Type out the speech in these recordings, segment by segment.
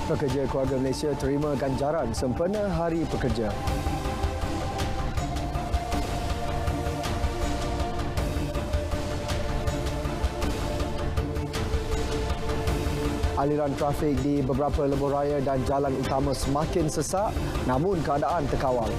Pekerja Keluarga Malaysia terima ganjaran sempena Hari Pekerja. Aliran trafik di beberapa lebuh raya dan jalan utama semakin sesak, namun keadaan terkawal.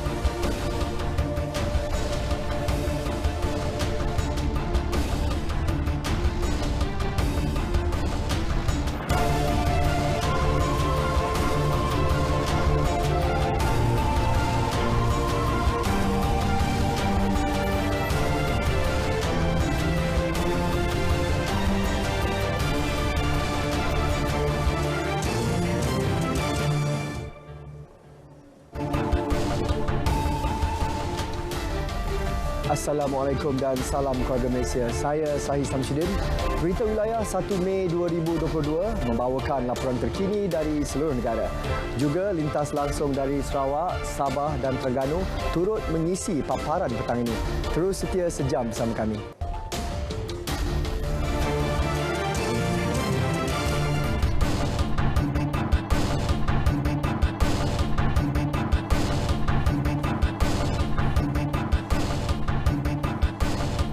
Assalamualaikum dan salam Keluarga Malaysia. Saya Sahih Samsudin. Berita Wilayah 1 Mei 2022 membawakan laporan terkini dari seluruh negara. Juga lintas langsung dari Sarawak, Sabah dan Terengganu turut mengisi paparan petang ini. Terus setia sejam bersama kami.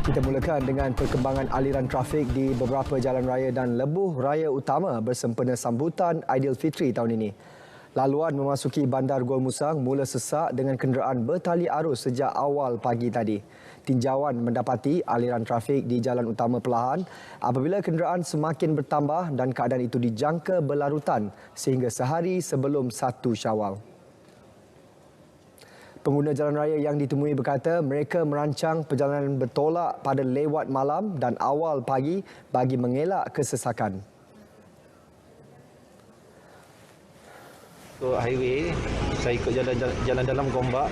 Kita mulakan dengan perkembangan aliran trafik di beberapa jalan raya dan lebuh raya utama bersempena sambutan Aidilfitri tahun ini. Laluan memasuki Bandar Gul Musang mula sesak dengan kenderaan bertali arus sejak awal pagi tadi. Tinjauan mendapati aliran trafik di jalan utama perlahan apabila kenderaan semakin bertambah dan keadaan itu dijangka berlarutan sehingga sehari sebelum 1 Syawal. Pengguna jalan raya yang ditemui berkata mereka merancang perjalanan bertolak pada lewat malam dan awal pagi bagi mengelak kesesakan. So, highway, saya ikut jalan dalam Gombak,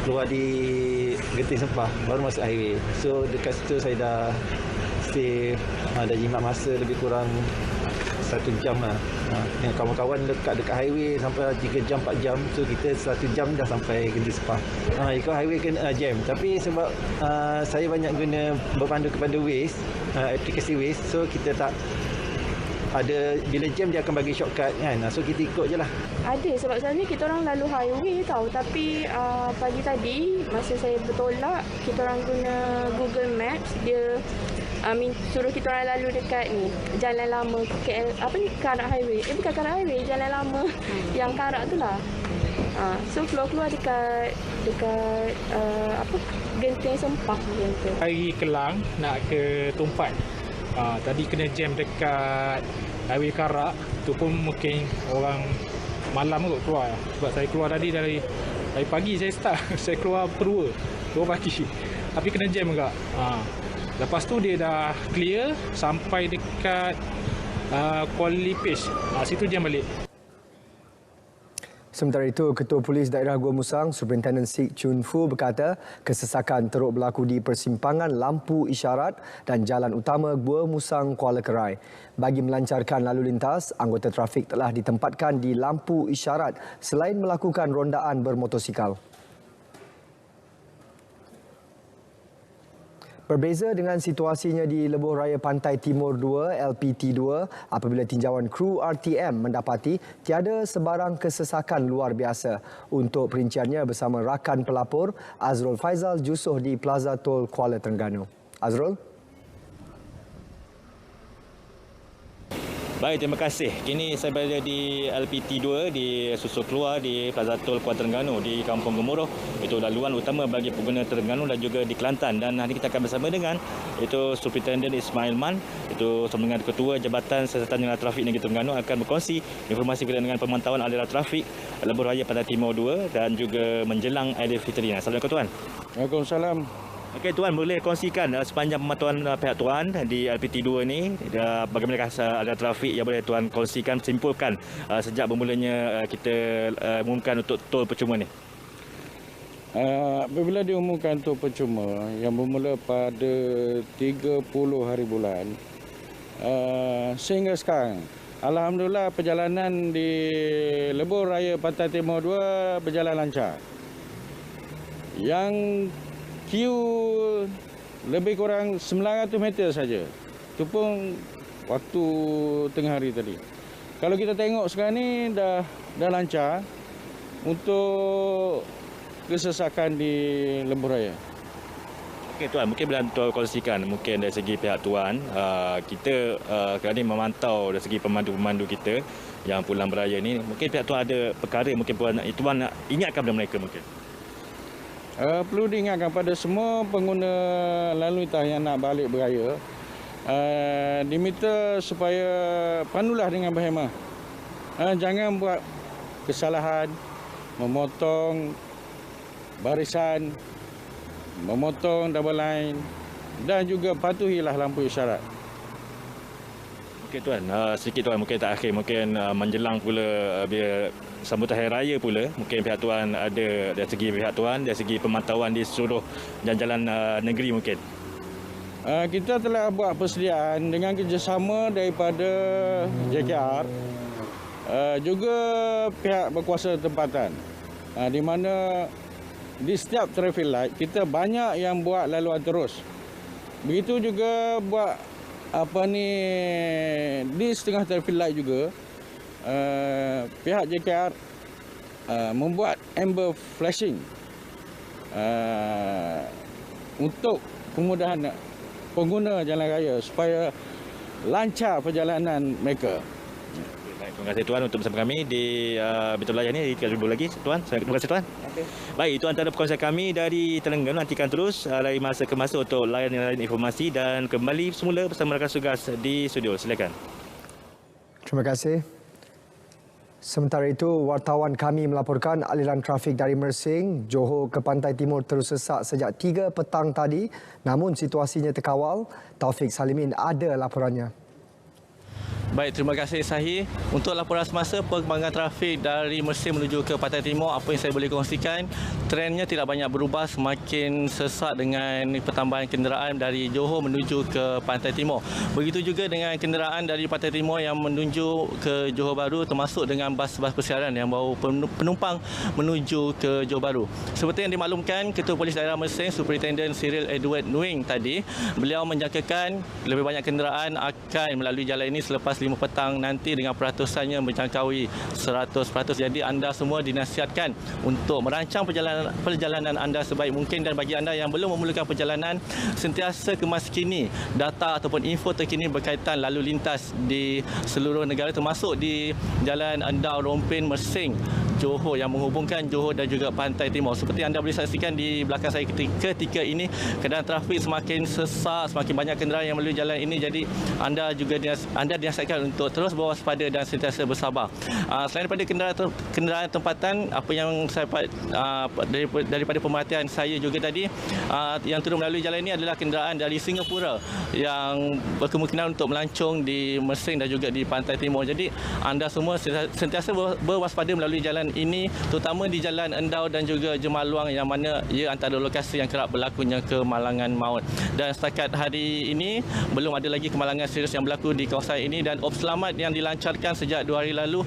keluar di Genting Sempah, baru masuk highway. So dekat situ saya dah stay, dah jimat masa lebih kurang 1 jam lah. Dengan kawan-kawan dekat highway sampai 3 jam, 4 jam. So kita 1 jam dah sampai Genting Sempah. Ikut highway kena jam. Tapi sebab saya banyak guna berpandu kepada Waze, aplikasi Waze. So kita tak ada, bila jam dia akan bagi shortcut kan. So kita ikut je lah. Ada, sebab selalunya kita orang lalu highway tau. Tapi pagi tadi masa saya bertolak, kita orang guna Google Maps. Dia suruh kita orang lalu dekat ni jalan lama KL, apa ni, Karak Highway. Bukan Karak Highway, jalan lama yang Karak tu lah. So keluar dekat apa, Genting Sempah macam tu. Hari Kelang nak ke Tumpat. Tadi kena jam dekat Highway Karak. Tu pun mungkin orang malam kot keluar. Sebab saya keluar tadi dari pagi saya start. Saya keluar pukul 2 pagi. Tapi kena jam juga. Lepas tu dia dah clear sampai dekat Kuala Lipis. Situ jam balik. Sementara itu, Ketua Polis Daerah Gua Musang, Superintendent Sik Chun Fu berkata kesesakan teruk berlaku di persimpangan lampu isyarat dan jalan utama Gua Musang Kuala Kerai. Bagi melancarkan lalu lintas, anggota trafik telah ditempatkan di lampu isyarat selain melakukan rondaan bermotosikal. Berbeza dengan situasinya di Lebuh Raya Pantai Timur 2 LPT2 apabila tinjauan kru RTM mendapati tiada sebarang kesesakan luar biasa. Untuk perinciannya bersama rakan pelapor Azrul Faizal Jusoh di Plaza Tol Kuala Terengganu. Azrul? Baik, terima kasih. Kini saya berada di LPT2 di susul keluar di Plaza Tol Kuala Terengganu di Kampung Gemuruh. Itu laluan utama bagi pengguna Terengganu dan juga di Kelantan. Dan hari ini kita akan bersama dengan itu Superintendent Ismail Man, itu sama dengan Ketua Jabatan Siasatan Jalan Trafik Negeri Terengganu akan berkongsi informasi berkaitan dengan pemantauan aliran trafik Lebuh Raya Pantai Timur 2 dan juga menjelang Aidilfitri. Assalamualaikum Tuan. Waalaikumsalam. Okey Tuan, boleh kongsikan sepanjang pemantauan pihak Tuan di LPT2 ni, bagaimana aliran trafik yang boleh Tuan kongsikan, simpulkan sejak bermulanya kita umumkan untuk tol percuma ni? Apabila diumumkan tol percuma yang bermula pada 30 hari bulan, sehingga sekarang, alhamdulillah perjalanan di Lebuh Raya Pantai Timur 2 berjalan lancar. Yang queue lebih kurang 900 meter saja. Itu pun waktu tengah hari tadi. Kalau kita tengok sekarang ni dah lancar untuk kesesakan di lebuh raya. Okey Tuan, mungkin bila Tuan kongsikan mungkin dari segi pihak Tuan, kita sekarang ni memantau dari segi pemandu-pemandu kita yang pulang beraya ni, mungkin pihak Tuan ada perkara mungkin Tuan nak ingatkan kepada mereka mungkin. Perlu diingatkan pada semua pengguna lalu lintas yang nak balik beraya, diminta supaya pandulah dengan berhemah. Jangan buat kesalahan memotong barisan, memotong double line dan juga patuhilah lampu isyarat. Okey Tuan, sedikit Tuan mungkin tak akhir, mungkin menjelang pula bila sambutan Hari Raya pula, mungkin pihak Tuan ada dari segi pihak Tuan, dari segi pemantauan di seluruh jalan-jalan negeri mungkin. Kita telah buat persediaan dengan kerjasama daripada JKR, juga pihak berkuasa tempatan, di mana di setiap traffic light kita banyak yang buat laluan terus. Begitu juga buat di setengah traffic light juga, pihak JKR membuat amber flashing untuk kemudahan pengguna jalan raya supaya lancar perjalanan mereka. Terima kasih Tuan untuk bersama kami di Betul Layan ni. Kita jumpa lagi Tuan. Terima kasih Tuan. Okay. Baik, itu antara perkongsian kami dari Terengganu. Nantikan terus dari masa ke masa untuk layan informasi dan kembali semula bersama rakan tugas di studio. Silakan. Terima kasih. Sementara itu, wartawan kami melaporkan aliran trafik dari Mersing, Johor ke Pantai Timur terus sesak sejak 3 petang tadi. Namun situasinya terkawal. Taufik Salimin ada laporannya. Baik, terima kasih Sahi. Untuk laporan semasa perkembangan trafik dari Mersing menuju ke Pantai Timur, apa yang saya boleh kongsikan, trendnya tidak banyak berubah, semakin sesak dengan pertambahan kenderaan dari Johor menuju ke Pantai Timur. Begitu juga dengan kenderaan dari Pantai Timur yang menuju ke Johor Bahru, termasuk dengan bas-bas persiaran yang bawa penumpang menuju ke Johor Bahru. Seperti yang dimaklumkan Ketua Polis Daerah Mersing, Superintendent Cyril Edward Nuing tadi, beliau menjangkakan lebih banyak kenderaan akan melalui jalan ini selepas 5 petang nanti dengan peratusannya menjangkaui 100%. Jadi anda semua dinasihatkan untuk merancang perjalanan anda sebaik mungkin, dan bagi anda yang belum memulakan perjalanan, sentiasa kemaskini data ataupun info terkini berkaitan lalu lintas di seluruh negara, termasuk di Jalan Endau Rompin Mersing Johor yang menghubungkan Johor dan juga Pantai Timur. Seperti anda boleh saksikan di belakang saya ketika ini, keadaan trafik semakin sesak, semakin banyak kenderaan yang melalui jalan ini. Jadi anda dinasihatkan untuk terus berwaspada dan sentiasa bersabar. Selain daripada kenderaan tempatan, apa yang saya daripada pemerhatian saya juga tadi, yang turun melalui jalan ini adalah kenderaan dari Singapura yang berkemungkinan untuk melancong di Mersing dan juga di Pantai Timur. Jadi anda semua sentiasa berwaspada melalui jalan ini, terutama di Jalan Endau dan juga Jemaluang, yang mana ia antara lokasi yang kerap berlakunya kemalangan maut. Dan setakat hari ini belum ada lagi kemalangan serius yang berlaku di kawasan ini, dan op selamat yang dilancarkan sejak 2 hari lalu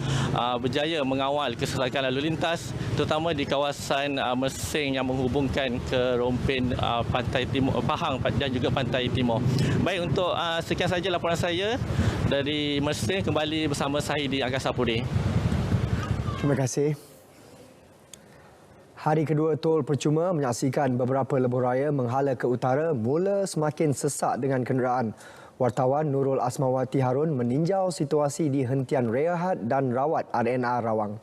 berjaya mengawal kesesakan lalu lintas, terutama di kawasan Mersing yang menghubungkan ke Rompin, Pantai Timur, Pahang dan juga Pantai Timur. Baik, untuk sekian saja laporan saya dari Mersing. Kembali bersama saya di Angkasa Puri. Terima kasih. Hari kedua tol percuma menyaksikan beberapa lebuh raya menghala ke utara mula semakin sesak dengan kenderaan. Wartawan Nurul Asmawati Harun meninjau situasi di hentian rehat dan rawat RNR Rawang.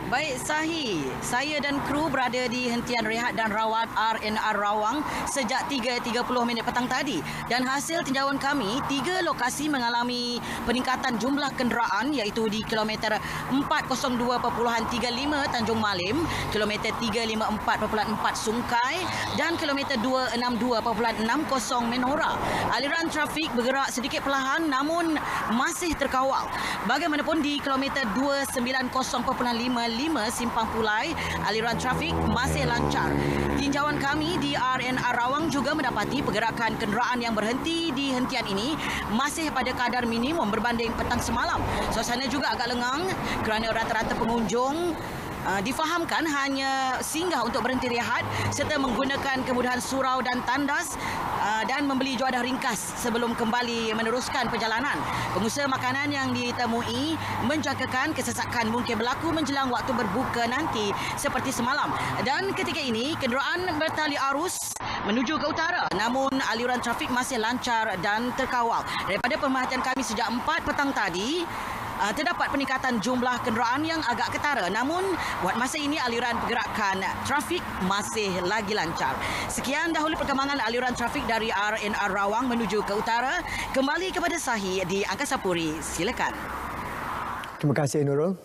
Baik Sahi, saya dan kru berada di hentian rehat dan rawat RNR Rawang sejak 3.30 petang tadi, dan hasil tinjauan kami, 3 lokasi mengalami peningkatan jumlah kenderaan, iaitu di kilometer 402.35 Tanjung Malim, kilometer 354.4 Sungkai dan kilometer 262.60 Menora. Aliran trafik bergerak sedikit perlahan namun masih terkawal. Bagaimanapun di kilometer 290.55 Simpang Pulai, aliran trafik masih lancar. Tinjauan kami di RNR Rawang juga mendapati pergerakan kenderaan yang berhenti di hentian ini masih pada kadar minimum berbanding petang semalam. Suasana juga agak lengang kerana rata-rata pengunjung difahamkan hanya singgah untuk berhenti rehat serta menggunakan kemudahan surau dan tandas dan membeli juadah ringkas sebelum kembali meneruskan perjalanan. Pengusaha makanan yang ditemui menjangkakan kesesakan mungkin berlaku menjelang waktu berbuka nanti seperti semalam. Dan ketika ini kenderaan bertali arus menuju ke utara, namun aliran trafik masih lancar dan terkawal. Daripada pemerhatian kami sejak 4 petang tadi, terdapat peningkatan jumlah kenderaan yang agak ketara, namun buat masa ini aliran pergerakan trafik masih lagi lancar. Sekian dahulu perkembangan aliran trafik dari RNR Rawang menuju ke utara. Kembali kepada Sahi di Angkasa Puri, silakan. Terima kasih Nurul.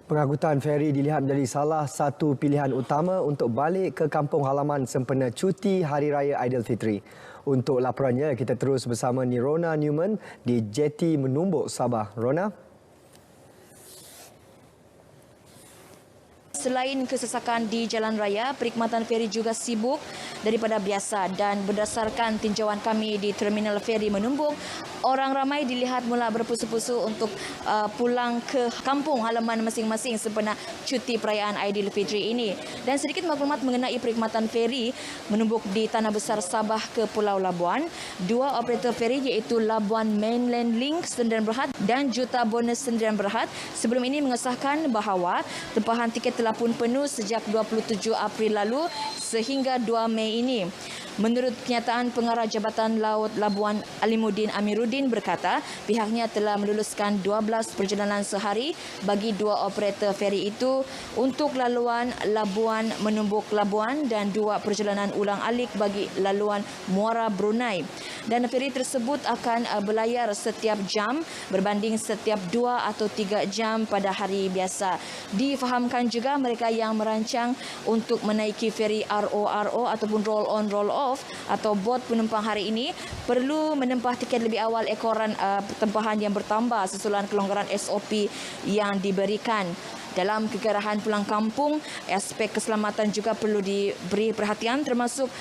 Pengangkutan feri dilihat menjadi salah satu pilihan utama untuk balik ke kampung halaman sempena cuti Hari Raya Aidilfitri. Untuk laporannya, kita terus bersama Nirona Newman di Jeti Menumbuk, Sabah. Rona? Selain kesesakan di jalan raya, perkhidmatan feri juga sibuk daripada biasa dan berdasarkan tinjauan kami di Terminal Feri Menumbuk, orang ramai dilihat mula berpusu-pusu untuk pulang ke kampung halaman masing-masing sempena cuti perayaan Aidilfitri ini. Dan sedikit maklumat mengenai perkhidmatan feri menumbuk di Tanah Besar Sabah ke Pulau Labuan. Dua operator feri iaitu Labuan Mainland Link Sdn Bhd dan Juta Bonus Sdn Bhd sebelum ini mengesahkan bahawa tempahan tiket telah pun penuh sejak 27 April lalu sehingga 2 Mei ini. Menurut kenyataan Pengarah Jabatan Laut Labuan Alimuddin Amiruddin berkata, pihaknya telah meluluskan 12 perjalanan sehari bagi dua operator feri itu untuk laluan Labuan Menumbuk Labuan dan 2 perjalanan ulang-alik bagi laluan Muara Brunei. Dan feri tersebut akan berlayar setiap jam berbanding setiap 2 atau 3 jam pada hari biasa. Difahamkan juga mereka yang merancang untuk menaiki feri RORO ataupun roll on roll off atau bot penumpang hari ini perlu menempah tiket lebih awal ekoran tempahan yang bertambah susulan kelonggaran SOP yang diberikan. Dalam kegerahan pulang kampung, aspek keselamatan juga perlu diberi perhatian termasuk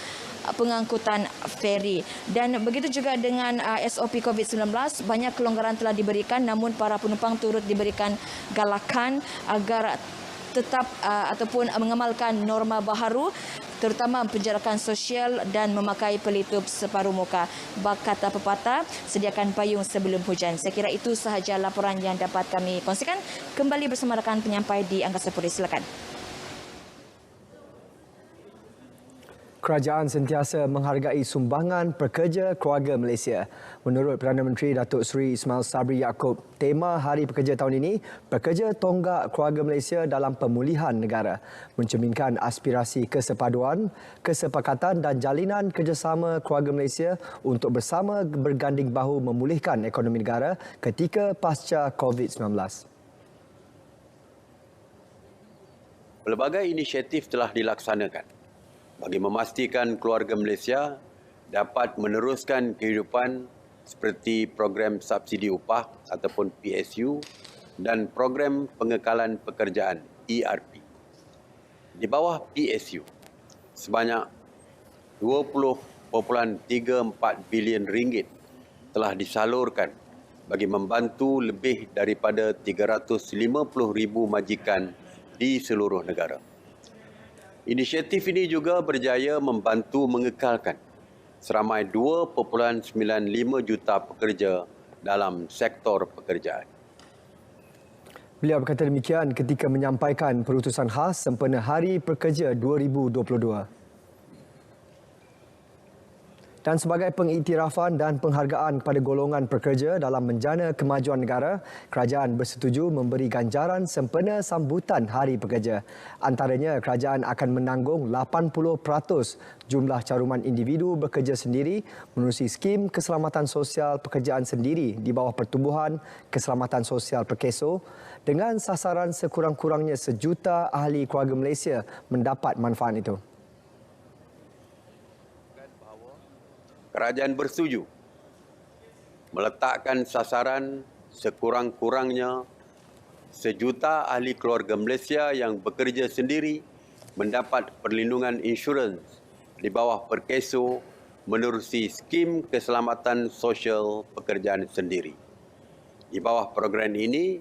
pengangkutan feri. Dan begitu juga dengan SOP COVID-19, banyak kelonggaran telah diberikan namun para penumpang turut diberikan galakan agar tetap ataupun mengamalkan norma baharu terutama penjarakan sosial dan memakai pelitup separuh muka. Bak kata pepatah, sediakan payung sebelum hujan. Saya kira itu sahaja laporan yang dapat kami kongsikan. Kembali bersama rakan penyampai di Angkasa Puri. Silakan. Kerajaan sentiasa menghargai sumbangan pekerja keluarga Malaysia. Menurut Perdana Menteri Datuk Seri Ismail Sabri Yaakob, tema Hari Pekerja tahun ini, Pekerja Tonggak Keluarga Malaysia dalam Pemulihan Negara, mencerminkan aspirasi kesepaduan, kesepakatan dan jalinan kerjasama keluarga Malaysia untuk bersama berganding bahu memulihkan ekonomi negara ketika pasca COVID-19. Pelbagai inisiatif telah dilaksanakan bagi memastikan keluarga Malaysia dapat meneruskan kehidupan seperti program subsidi upah ataupun PSU dan program pengekalan pekerjaan ERP. Di bawah PSU, sebanyak 20.34 bilion ringgit telah disalurkan bagi membantu lebih daripada 350,000 majikan di seluruh negara. Inisiatif ini juga berjaya membantu mengekalkan seramai 2.95 juta pekerja dalam sektor pekerjaan. Beliau berkata demikian ketika menyampaikan perutusan khas sempena Hari Pekerja 2022. Dan sebagai pengiktirafan dan penghargaan kepada golongan pekerja dalam menjana kemajuan negara, kerajaan bersetuju memberi ganjaran sempena sambutan Hari Pekerja. Antaranya, kerajaan akan menanggung 80% jumlah caruman individu bekerja sendiri menerusi skim keselamatan sosial pekerjaan sendiri di bawah Pertubuhan Keselamatan Sosial Perkeso dengan sasaran sekurang-kurangnya 1 juta ahli keluarga Malaysia mendapat manfaat itu. Kerajaan bersetuju meletakkan sasaran sekurang-kurangnya 1 juta ahli keluarga Malaysia yang bekerja sendiri mendapat perlindungan insurans di bawah Perkeso menerusi skim keselamatan sosial pekerjaan sendiri. Di bawah program ini,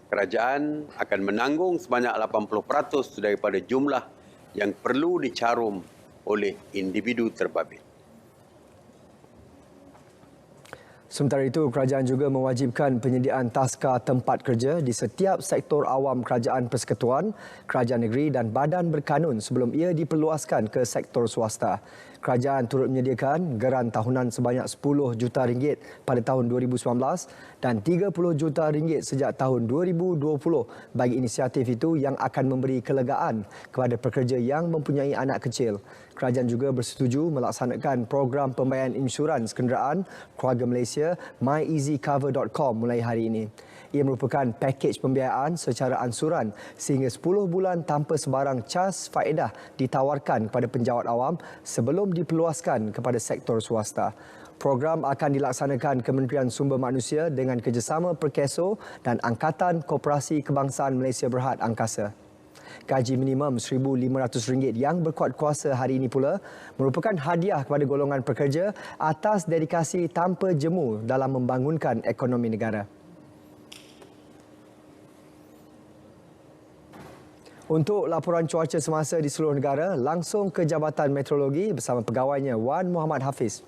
kerajaan akan menanggung sebanyak 80% daripada jumlah yang perlu dicarum oleh individu terbabit. Sementara itu, kerajaan juga mewajibkan penyediaan taska tempat kerja di setiap sektor awam kerajaan persekutuan, kerajaan negeri dan badan berkanun sebelum ia diperluaskan ke sektor swasta. Kerajaan turut menyediakan geran tahunan sebanyak RM10 juta pada tahun 2019 dan RM30 juta sejak tahun 2020 bagi inisiatif itu yang akan memberi kelegaan kepada pekerja yang mempunyai anak kecil. Kerajaan juga bersetuju melaksanakan program pembayaran insurans kenderaan keluarga Malaysia myeasycover.com mulai hari ini. Ia merupakan pakej pembiayaan secara ansuran sehingga 10 bulan tanpa sebarang cas faedah ditawarkan kepada penjawat awam sebelum diperluaskan kepada sektor swasta. Program akan dilaksanakan Kementerian Sumber Manusia dengan kerjasama Perkeso dan Angkatan Koperasi Kebangsaan Malaysia Berhad Angkasa. Gaji minimum RM1,500 yang berkuat kuasa hari ini pula merupakan hadiah kepada golongan pekerja atas dedikasi tanpa jemu dalam membangunkan ekonomi negara. Untuk laporan cuaca semasa di seluruh negara, langsung ke Jabatan Meteorologi bersama pegawainya Wan Muhammad Hafiz.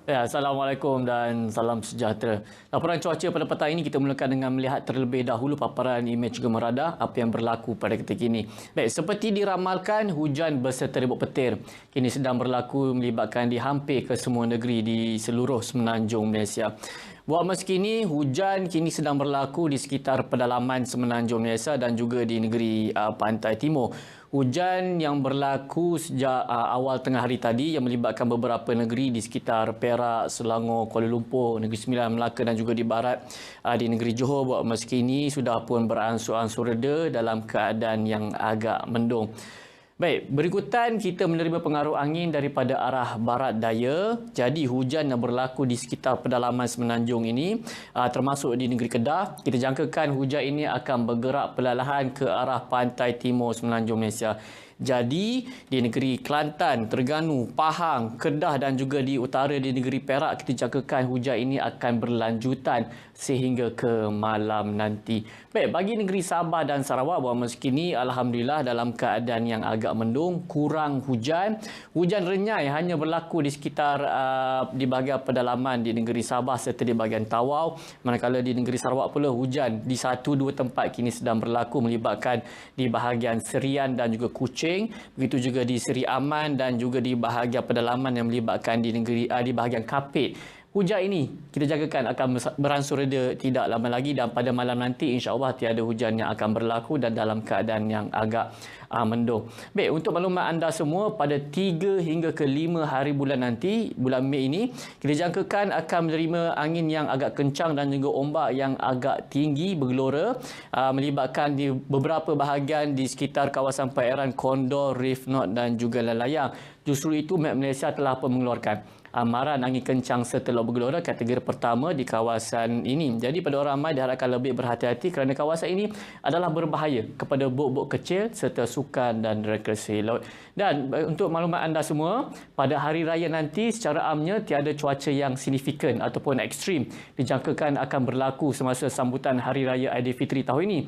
Ya, Assalamualaikum dan salam sejahtera. Laporan cuaca pada petang ini kita mulakan dengan melihat terlebih dahulu paparan imej gemar radar apa yang berlaku pada ketika ini. Baik, seperti diramalkan, hujan berserta ribut petir kini sedang berlaku melibatkan di hampir ke semua negeri di seluruh semenanjung Malaysia. Buat masa kini, hujan kini sedang berlaku di sekitar pedalaman semenanjung Malaysia dan juga di negeri Pantai Timur. Hujan yang berlaku sejak awal tengah hari tadi yang melibatkan beberapa negeri di sekitar Perak, Selangor, Kuala Lumpur, Negeri Sembilan, Melaka dan juga di barat di negeri Johor buat masa kini sudah pun beransur-ansur reda dalam keadaan yang agak mendung. Baik, berikutan kita menerima pengaruh angin daripada arah barat daya. Jadi hujan yang berlaku di sekitar pedalaman semenanjung ini termasuk di negeri Kedah. Kita jangkakan hujan ini akan bergerak perlahan ke arah pantai timur semenanjung Malaysia. Jadi di negeri Kelantan, Terengganu, Pahang, Kedah dan juga di utara di negeri Perak kita jangkakan hujan ini akan berlanjutan sehingga ke malam nanti. Baik, bagi negeri Sabah dan Sarawak buat masa kini alhamdulillah dalam keadaan yang agak mendung, kurang hujan. Hujan renyai hanya berlaku di sekitar di bahagian pedalaman di negeri Sabah serta di bahagian Tawau. Manakala di negeri Sarawak pula hujan di 1-2 tempat kini sedang berlaku melibatkan di bahagian Serian dan juga Kuching. Begitu juga di Seri Aman dan juga di bahagian pedalaman yang melibatkan di negeri di bahagian Kapit. Hujan ini kita jangkakan akan beransur reda tidak lama lagi dan pada malam nanti insya-Allah tiada hujan yang akan berlaku dan dalam keadaan yang agak mendung. Baik, untuk maklumat anda semua pada 3 hingga ke 5 hari bulan nanti, bulan Mei ini, kita jangkakan akan menerima angin yang agak kencang dan juga ombak yang agak tinggi bergelora melibatkan di beberapa bahagian di sekitar kawasan perairan Condor, Reef North dan juga Lalayang. Justru itu Met Malaysia telah pun mengeluarkan amaran angin kencang setelah bergelora kategori pertama di kawasan ini. Jadi pada orang ramai diharapkan lebih berhati-hati kerana kawasan ini adalah berbahaya kepada bot-bot kecil serta sukan dan rekreasi laut. Dan untuk maklumat anda semua, pada hari raya nanti secara amnya tiada cuaca yang signifikan ataupun ekstrim dijangkakan akan berlaku semasa sambutan Hari Raya Aidilfitri tahun ini.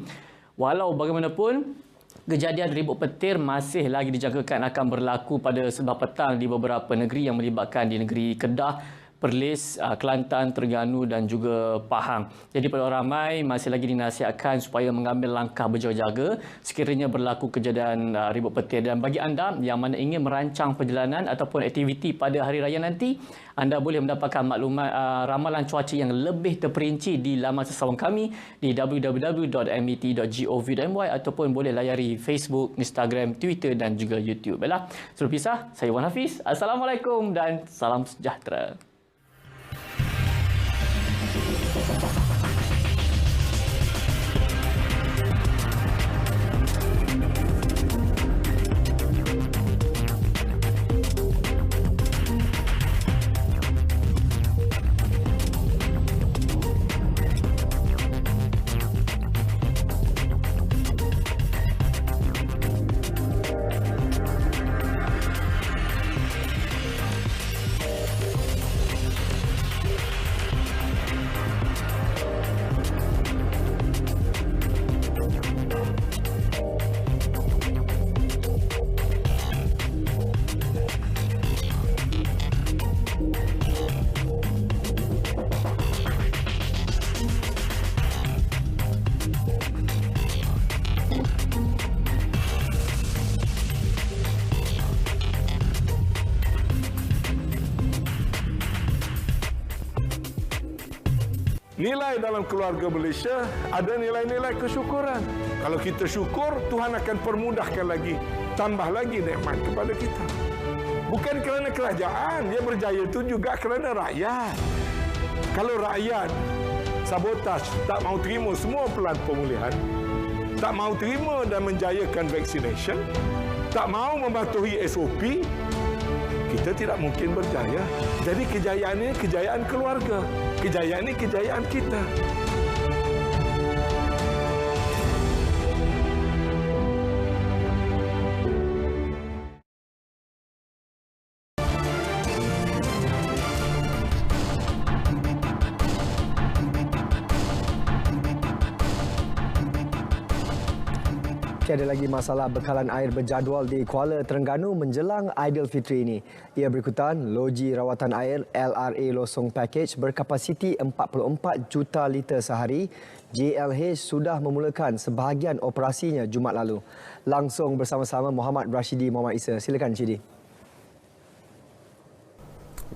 Walau bagaimanapun, kejadian ribut petir masih lagi dijangkakan akan berlaku pada sebelah petang di beberapa negeri yang melibatkan di negeri Kedah, Perlis, Kelantan, Terengganu dan juga Pahang. Jadi pada orang ramai masih lagi dinasihatkan supaya mengambil langkah berjaga-jaga sekiranya berlaku kejadian ribut petir. Dan bagi anda yang mana ingin merancang perjalanan ataupun aktiviti pada hari raya nanti, anda boleh mendapatkan maklumat ramalan cuaca yang lebih terperinci di laman sesawang kami di www.met.gov.my ataupun boleh layari Facebook, Instagram, Twitter dan juga YouTube. Baiklah, sebelum pisah, saya Wan Hafiz. Assalamualaikum dan salam sejahtera. Nilai dalam keluarga Malaysia ada nilai-nilai kesyukuran. Kalau kita syukur, Tuhan akan permudahkan lagi, tambah lagi nikmat kepada kita. Bukan kerana kerajaan, dia berjaya itu juga kerana rakyat. Kalau rakyat sabotaj, tak mau terima semua pelan pemulihan, tak mau terima dan menjayakan vaccination, tak mau mematuhi SOP, kita tidak mungkin berjaya. Jadi kejayaan ini kejayaan keluarga. Kejayaan ini kejayaan kita. Tiada lagi masalah bekalan air berjadual di Kuala Terengganu menjelang Aidilfitri ini. Ia berikutan loji rawatan air LRA Losong Package berkapasiti 44 juta liter sehari. JLH sudah memulakan sebahagian operasinya Jumaat lalu. Langsung bersama-sama Muhammad Rashidi Muhammad Isa. Silakan Cidi.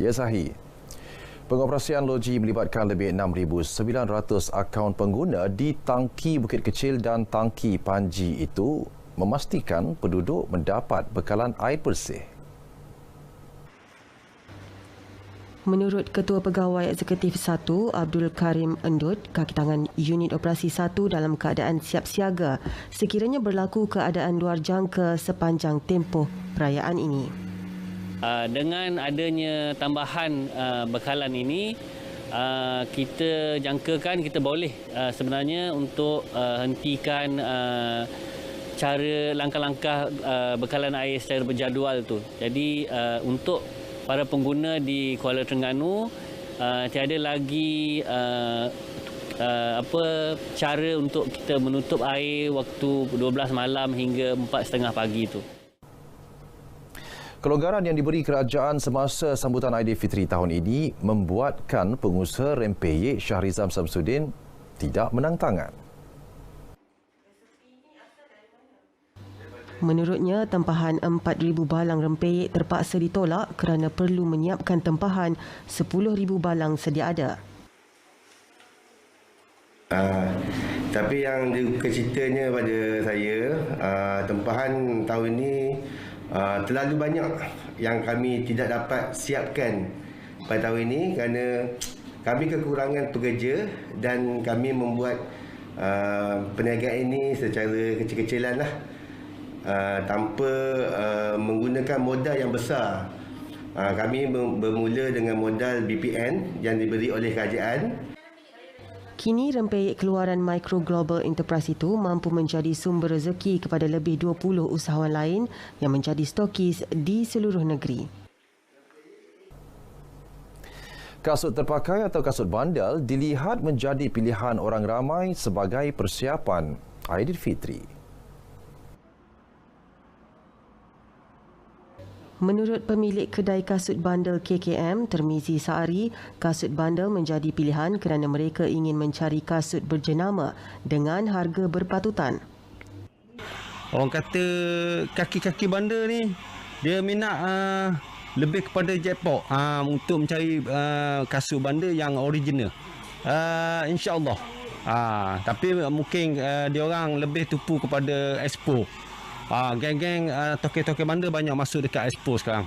Ya Sahih. Pengoperasian loji melibatkan lebih 6,900 akaun pengguna di tangki Bukit Kecil dan tangki Panji itu memastikan penduduk mendapat bekalan air bersih. Menurut Ketua Pegawai Eksekutif 1, Abdul Karim Endut, kaki tangan Unit Operasi 1 dalam keadaan siap siaga sekiranya berlaku keadaan luar jangka sepanjang tempoh perayaan ini. Dengan adanya tambahan bekalan ini, kita jangkakan kita boleh sebenarnya untuk hentikan cara langkah-langkah bekalan air secara berjadual tu. Jadi untuk para pengguna di Kuala Terengganu, tiada lagi cara untuk kita menutup air waktu 12 malam hingga 4.30 pagi itu. Kelonggaran yang diberi kerajaan semasa sambutan Aidilfitri tahun ini membuatkan pengusaha rempeyek Shahrizam Samsudin tidak menang tangan. Menurutnya, tempahan 4,000 balang rempeyek terpaksa ditolak kerana perlu menyiapkan tempahan 10,000 balang sedia ada. Tapi yang ceritanya pada saya, tempahan tahun ini terlalu banyak yang kami tidak dapat siapkan pada tahun ini kerana kami kekurangan pekerja dan kami membuat perniagaan ini secara kecil-kecilan lah, tanpa menggunakan modal yang besar. Kami bermula dengan modal BPN yang diberi oleh kerajaan. Kini rempeyek keluaran Micro Global Enterprise itu mampu menjadi sumber rezeki kepada lebih 20 usahawan lain yang menjadi stokis di seluruh negeri. Kasut terpakai atau kasut bandal dilihat menjadi pilihan orang ramai sebagai persiapan Aidilfitri. Menurut pemilik kedai kasut bandel KKM, Termizi Saari, kasut bandel menjadi pilihan kerana mereka ingin mencari kasut berjenama dengan harga berpatutan. Orang kata kaki-kaki bandel ni, dia minat lebih kepada jackpot untuk mencari kasut bandel yang original. InsyaAllah. Tapi mungkin dia orang lebih tupu kepada Expo. Geng-geng toke-toke bandar banyak masuk dekat Expo sekarang.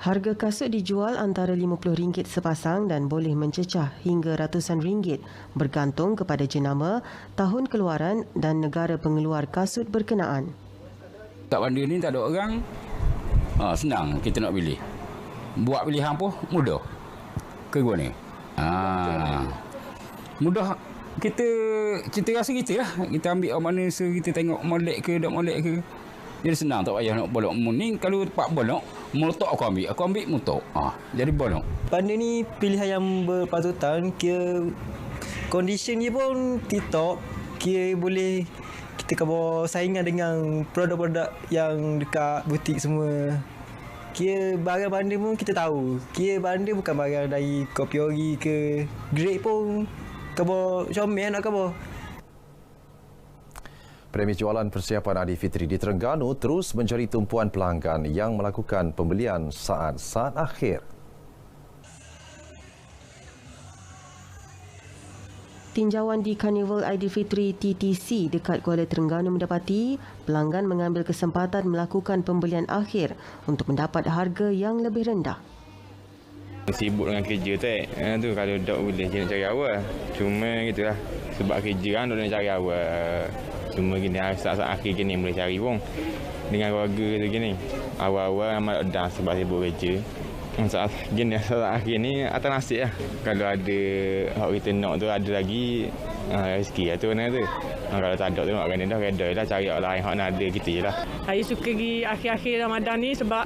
Harga kasut dijual antara RM50 sepasang dan boleh mencecah hingga ratusan ringgit bergantung kepada jenama, tahun keluaran dan negara pengeluar kasut berkenaan. Tak bandar ni tak ada orang, senang kita nak pilih. Buat pilihan pun mudah. Ke gua ni. Mudah. Kita rasa kita lah. Kita ambil orang mana kita tengok molek ke, tak molek ke. Jadi senang, tak payah nak bolok. Ni kalau tempat bolok, meletak aku ambil mutok. Jadi bolok. Bandar ni pilihan yang berpatutan. Kira condition dia pun tip-top. Kira boleh kita kena saingan dengan produk-produk yang dekat butik semua. Kira barang bandar pun kita tahu. Kira bandar bukan barang dari kopi ori ke. Grade pun kabo comel nak kabo. Premis jualan persiapan Aidilfitri di Terengganu terus mencari tumpuan pelanggan yang melakukan pembelian saat-saat akhir. Tinjauan di Karnival Aidilfitri TTC dekat Kuala Terengganu mendapati pelanggan mengambil kesempatan melakukan pembelian akhir untuk mendapat harga yang lebih rendah. Sibuk dengan kerja tu kalau tak boleh je nak cari awal. Cuma gitulah sebab kerja kan nak cari awal. Cuma gini saat-saat akhir gini boleh cari pun. Dengan keluarga tu gini. Awal-awal amat dah sebab sibuk kerja. Saat gini saat akhir ni atas nasib lah. Kalau ada hak kita nak tu ada lagi rezeki lah tu mana tu. Kalau tak ada tu nak kena dah reda lah cari hak lain hak nak ada kita je lah. Saya suka pergi akhir-akhir Ramadan ni sebab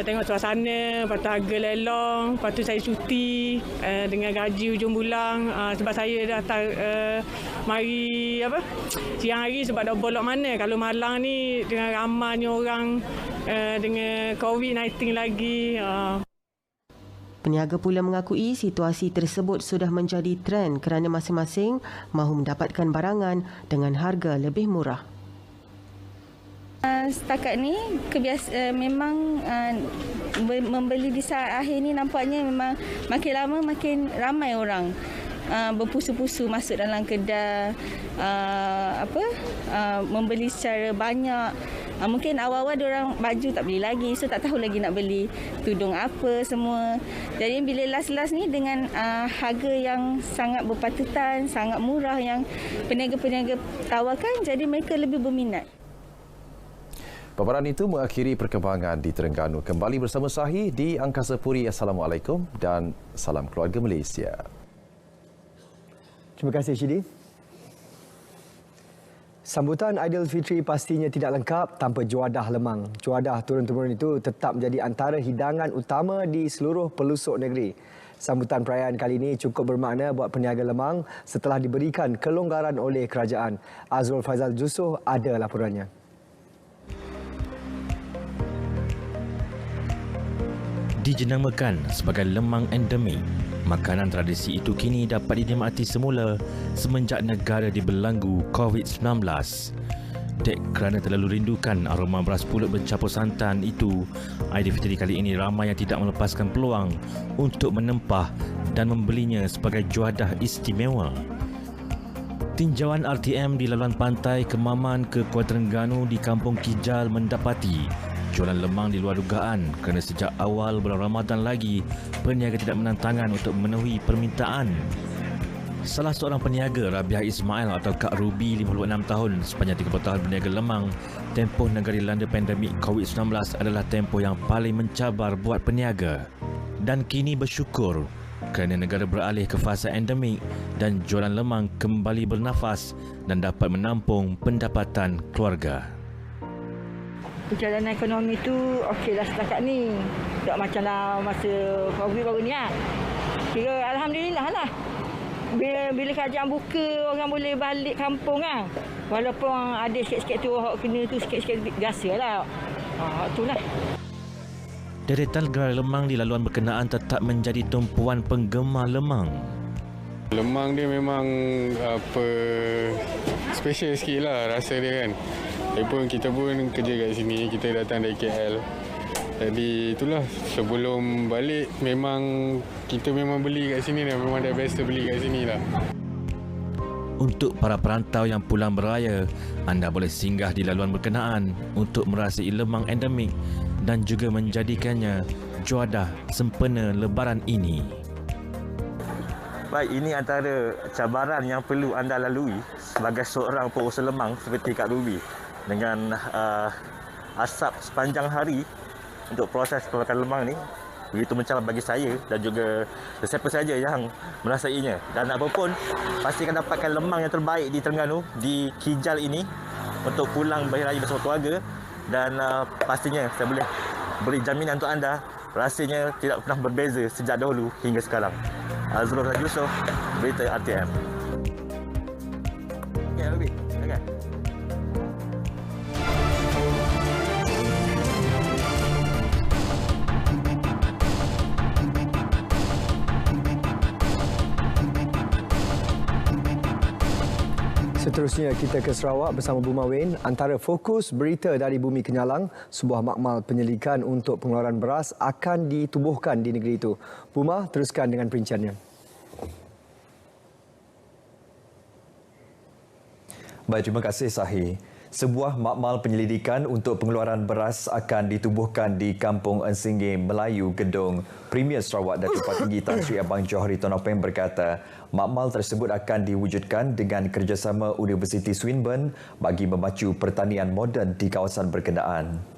tengok suasana, lepas tu harga lelong, lepas tu saya cuti dengan gaji hujung bulan sebab saya dah mari siang hari sebab dah bolok mana. Kalau malang ni dengan ramainya orang dengan COVID-19 lagi. Peniaga pula mengakui situasi tersebut sudah menjadi trend kerana masing-masing mahu mendapatkan barangan dengan harga lebih murah. Setakat ni memang membeli di saat akhir ni nampaknya memang makin lama makin ramai orang berpusu-pusu masuk dalam kedai membeli secara banyak. Mungkin awal-awal diorang baju tak beli lagi, so tak tahu lagi nak beli tudung apa semua. Jadi bila last-last ni dengan harga yang sangat berpatutan, sangat murah yang peniaga-peniaga tawarkan, jadi mereka lebih berminat. Paparan itu mengakhiri perkembangan di Terengganu. Kembali bersama Sahih di Angkasa Puri. Assalamualaikum dan salam keluarga Malaysia. Terima kasih, Syidi. Sambutan Aidilfitri pastinya tidak lengkap tanpa juadah lemang. Juadah turun-temurun itu tetap menjadi antara hidangan utama di seluruh pelosok negeri. Sambutan perayaan kali ini cukup bermakna buat peniaga lemang setelah diberikan kelonggaran oleh kerajaan. Azrul Faizal Jusoh ada laporannya. Dijenamakan sebagai lemang endemik, makanan tradisi itu kini dapat dinikmati semula semenjak negara dibelenggu COVID-19. Dek kerana terlalu rindukan aroma beras pulut bercampur santan itu, Aidilfitri kali ini ramai yang tidak melepaskan peluang untuk menempah dan membelinya sebagai juadah istimewa. Tinjauan RTM di laluan pantai Kemaman ke Kuala Terengganu di Kampung Kijal mendapati jualan lemang di luar dugaan kerana sejak awal bulan Ramadan lagi peniaga tidak menantangan untuk memenuhi permintaan. Salah seorang peniaga, Rabiah Ismail atau Kak Ruby, 56 tahun, sepanjang 30 tahun berniaga lemang, tempoh negara dilanda pandemik COVID-19 adalah tempoh yang paling mencabar buat peniaga. Dan kini bersyukur kerana negara beralih ke fasa endemik dan jualan lemang kembali bernafas dan dapat menampung pendapatan keluarga. Perjalanan ekonomi tu okeylah setakat ni. Tak macamlah masa COVID baru ni lah. Kira alhamdulillah lah. Bila kerajaan buka, orang boleh balik kampung kan. Walaupun ada sikit-sikit tu, orang kena tu sikit-sikit biasa lah. Itulah. Deretan gerai lemang di laluan berkenaan tetap menjadi tumpuan penggemar lemang. Lemang dia memang special sikit lah rasa dia kan. Kita pun kerja kat sini, kita datang dari KL. Jadi itulah, sebelum balik memang kita memang beli kat sini dah, memang dah biasa beli kat sini lah. Untuk para perantau yang pulang beraya, anda boleh singgah di laluan berkenaan untuk merasai lemang endemik dan juga menjadikannya juadah sempena Lebaran ini. Baik, ini antara cabaran yang perlu anda lalui sebagai seorang pengusaha lemang seperti Kak Ruby. Dengan asap sepanjang hari untuk proses pembuatan lemang ni begitu mencabar bagi saya dan juga sesiapa saja yang merasainya. Dan apapun, pastikan dapatkan lemang yang terbaik di Terengganu, di Kijal ini untuk pulang berhari raya bersama keluarga. Dan pastinya saya boleh beri jaminan untuk anda, rasanya tidak pernah berbeza sejak dahulu hingga sekarang. Azrul Faizal Jusoh, berita RTM. Okay, Ruby. Okay. Seterusnya kita ke Sarawak bersama Buma Wen. Antara fokus berita dari Bumi Kenyalang, sebuah makmal penyelidikan untuk pengeluaran beras akan ditubuhkan di negeri itu. Buma, teruskan dengan perinciannya. Baik, terima kasih Sahi. Sebuah makmal penyelidikan untuk pengeluaran beras akan ditubuhkan di Kampung Ensinggi, Melayu, Gedong. Premier Sarawak Datuk Patinggi Tan Sri Abang Johari Tonopeng berkata, makmal tersebut akan diwujudkan dengan kerjasama Universiti Swinburne bagi memacu pertanian moden di kawasan berkenaan.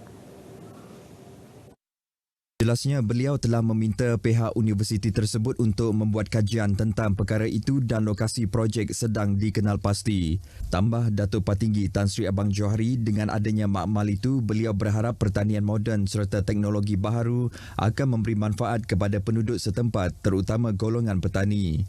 Jelasnya, beliau telah meminta pihak universiti tersebut untuk membuat kajian tentang perkara itu dan lokasi projek sedang dikenal pasti. Tambah Datuk Patinggi Tan Sri Abang Johari, dengan adanya makmal itu, beliau berharap pertanian moden serta teknologi baharu akan memberi manfaat kepada penduduk setempat, terutama golongan petani.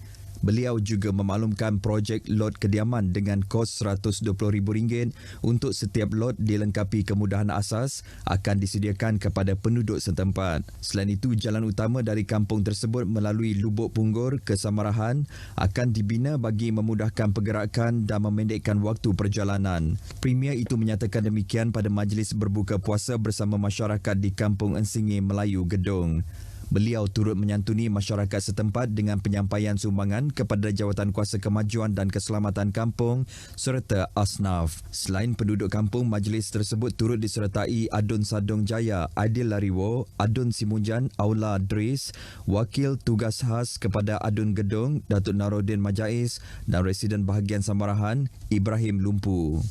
Beliau juga memaklumkan projek lot kediaman dengan kos RM120,000 untuk setiap lot dilengkapi kemudahan asas akan disediakan kepada penduduk setempat. Selain itu, jalan utama dari kampung tersebut melalui Lubuk Punggur ke Samarahan akan dibina bagi memudahkan pergerakan dan memendekkan waktu perjalanan. Premier itu menyatakan demikian pada majlis berbuka puasa bersama masyarakat di Kampung Ensinggi, Melayu, Gedong. Beliau turut menyantuni masyarakat setempat dengan penyampaian sumbangan kepada Jawatan Kuasa Kemajuan dan Keselamatan Kampung serta Asnaf. Selain penduduk kampung, majlis tersebut turut disertai Adun Sadong Jaya, Aidil Lariwo, Adun Simunjan, Aula Dris, Wakil Tugas Khas kepada Adun Gedong, Datuk Narodin Majais dan Residen Bahagian Samarahan, Ibrahim Lumpu.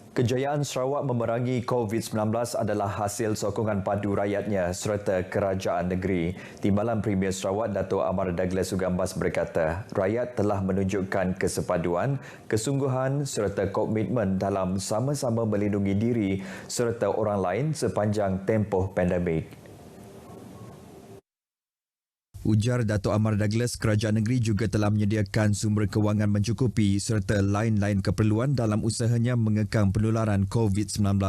Kejayaan Sarawak memerangi COVID-19 adalah hasil sokongan padu rakyatnya serta kerajaan negeri. Timbalan Premier Sarawak Dato' Amar Douglas Sugambas berkata, rakyat telah menunjukkan kesepaduan, kesungguhan serta komitmen dalam sama-sama melindungi diri serta orang lain sepanjang tempoh pandemik. Ujar Dato' Amar Douglas, kerajaan negeri juga telah menyediakan sumber kewangan mencukupi serta lain-lain keperluan dalam usahanya mengekang penularan COVID-19.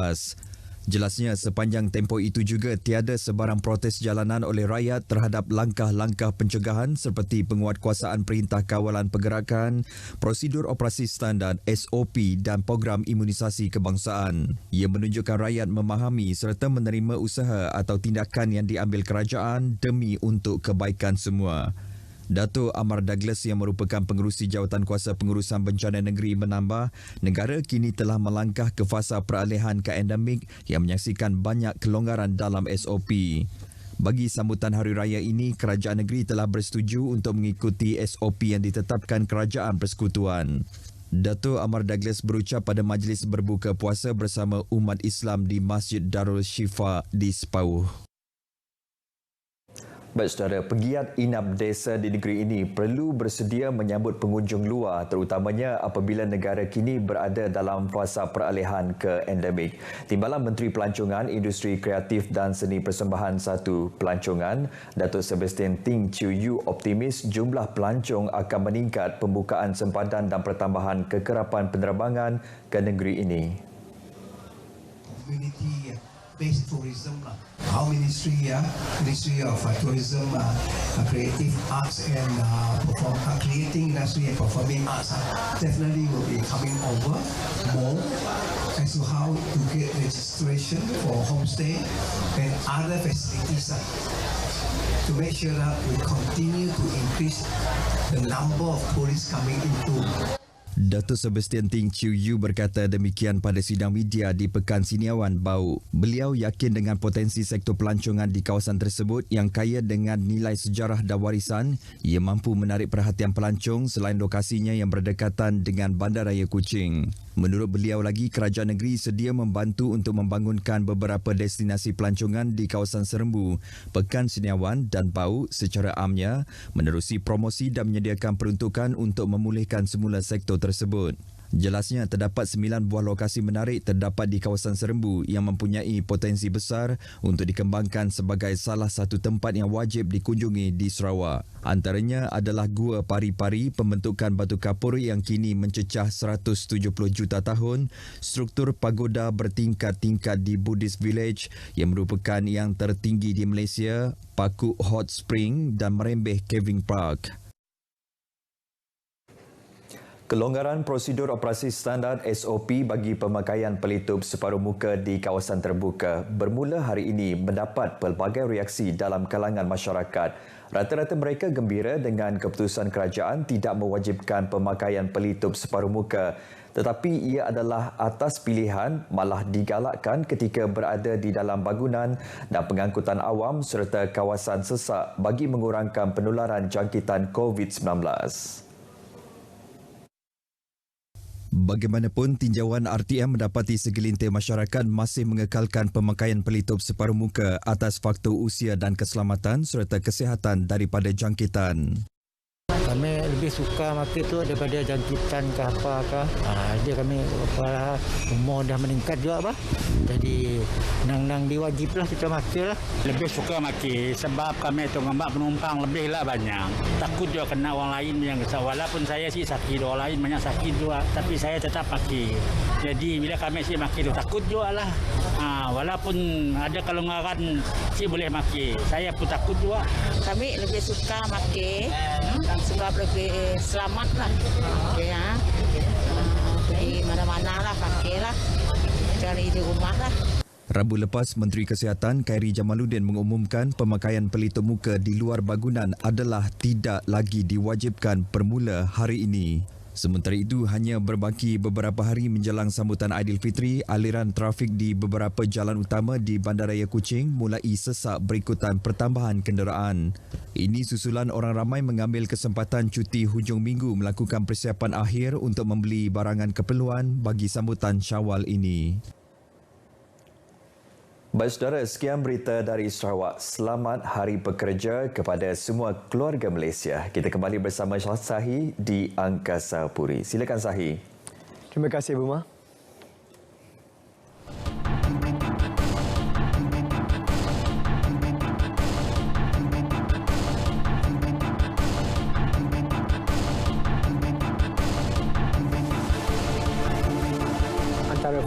Jelasnya, sepanjang tempoh itu juga tiada sebarang protes jalanan oleh rakyat terhadap langkah-langkah pencegahan seperti penguatkuasaan Perintah Kawalan Pergerakan, prosedur operasi standard SOP dan program imunisasi kebangsaan. Ia menunjukkan rakyat memahami serta menerima usaha atau tindakan yang diambil kerajaan demi untuk kebaikan semua. Dato' Amar Douglas yang merupakan pengerusi Jawatan Kuasa Pengurusan Bencana Negeri menambah, negara kini telah melangkah ke fasa peralihan ke endemik yang menyaksikan banyak kelonggaran dalam SOP. Bagi sambutan Hari Raya ini, kerajaan negeri telah bersetuju untuk mengikuti SOP yang ditetapkan Kerajaan Persekutuan. Dato' Amar Douglas berucap pada majlis berbuka puasa bersama umat Islam di Masjid Darul Shifa di Sepauh. Baik saudara, pegiat inap desa di negeri ini perlu bersedia menyambut pengunjung luar terutamanya apabila negara kini berada dalam fasa peralihan ke endemik. Timbalan Menteri Pelancongan, Industri Kreatif dan Seni Persembahan 1 Pelancongan, Datuk Sebastian Ting Chiu Yu optimis jumlah pelancong akan meningkat pembukaan sempadan dan pertambahan kekerapan penerbangan ke negeri ini. Based tourism lah. Our ministry of tourism, creative arts and creating industry and performing arts definitely will be coming over more as to how to get registration for homestay and other facilities to make sure that we continue to increase the number of tourists coming into. Datuk Sebastian Ting Chiu Yu berkata demikian pada sidang media di Pekan Siniawan Bau. Beliau yakin dengan potensi sektor pelancongan di kawasan tersebut yang kaya dengan nilai sejarah dan warisan, ia mampu menarik perhatian pelancong selain lokasinya yang berdekatan dengan Bandaraya Kuching. Menurut beliau lagi, kerajaan negeri sedia membantu untuk membangunkan beberapa destinasi pelancongan di kawasan Serembu, Pekan Siniawan dan Bau secara amnya, menerusi promosi dan menyediakan peruntukan untuk memulihkan semula sektor tersebut. Jelasnya, terdapat 9 buah lokasi menarik terdapat di kawasan Serembu yang mempunyai potensi besar untuk dikembangkan sebagai salah satu tempat yang wajib dikunjungi di Sarawak. Antaranya adalah Gua Pari-Pari, pembentukan batu kapur yang kini mencecah 170 juta tahun, struktur pagoda bertingkat-tingkat di Buddhist Village yang merupakan yang tertinggi di Malaysia, Pakuk Hot Spring dan Merembeh Caving Park. Kelonggaran prosedur operasi standard SOP bagi pemakaian pelitup separuh muka di kawasan terbuka bermula hari ini mendapat pelbagai reaksi dalam kalangan masyarakat. Rata-rata mereka gembira dengan keputusan kerajaan tidak mewajibkan pemakaian pelitup separuh muka, tetapi ia adalah atas pilihan malah digalakkan ketika berada di dalam bangunan dan pengangkutan awam serta kawasan sesak bagi mengurangkan penularan jangkitan COVID-19. Bagaimanapun, tinjauan RTM mendapati segelintir masyarakat masih mengekalkan pemakaian pelitup separuh muka atas faktor usia dan keselamatan serta kesihatan daripada jangkitan. Kami lebih suka pakai tu daripada jangkitan ke apa ke. Dia kami umur dah meningkat juga apa. Jadi nang diwajib lah kita pakai lah. Lebih suka pakai sebab kami tu ngambak penumpang lebih lah banyak. Takut juga kena orang lain yang walaupun saya sih sakit, orang lain banyak sakit juga, tapi saya tetap pakai. Jadi bila kami sih pakai tu takut juga lah. Walaupun ada kelonggaran sih boleh pakai. Saya pun takut juga. Kami lebih suka pakai sebab lebih selamat lah. Okay, di mana-mana lah pakailah. Cari di rumah lah. Rabu lepas, Menteri Kesihatan Khairi Jamaluddin mengumumkan pemakaian pelitup muka di luar bangunan adalah tidak lagi diwajibkan bermula hari ini. Sementara itu, hanya berbaki beberapa hari menjelang sambutan Aidilfitri, aliran trafik di beberapa jalan utama di Bandaraya Kuching mulai sesak berikutan pertambahan kenderaan. Ini susulan orang ramai mengambil kesempatan cuti hujung minggu melakukan persiapan akhir untuk membeli barangan keperluan bagi sambutan Syawal ini. Baik saudara, sekian berita dari Sarawak. Selamat Hari Pekerja kepada semua keluarga Malaysia. Kita kembali bersama Sahi di Angkasa Puri. Silakan Sahi. Terima kasih Buma.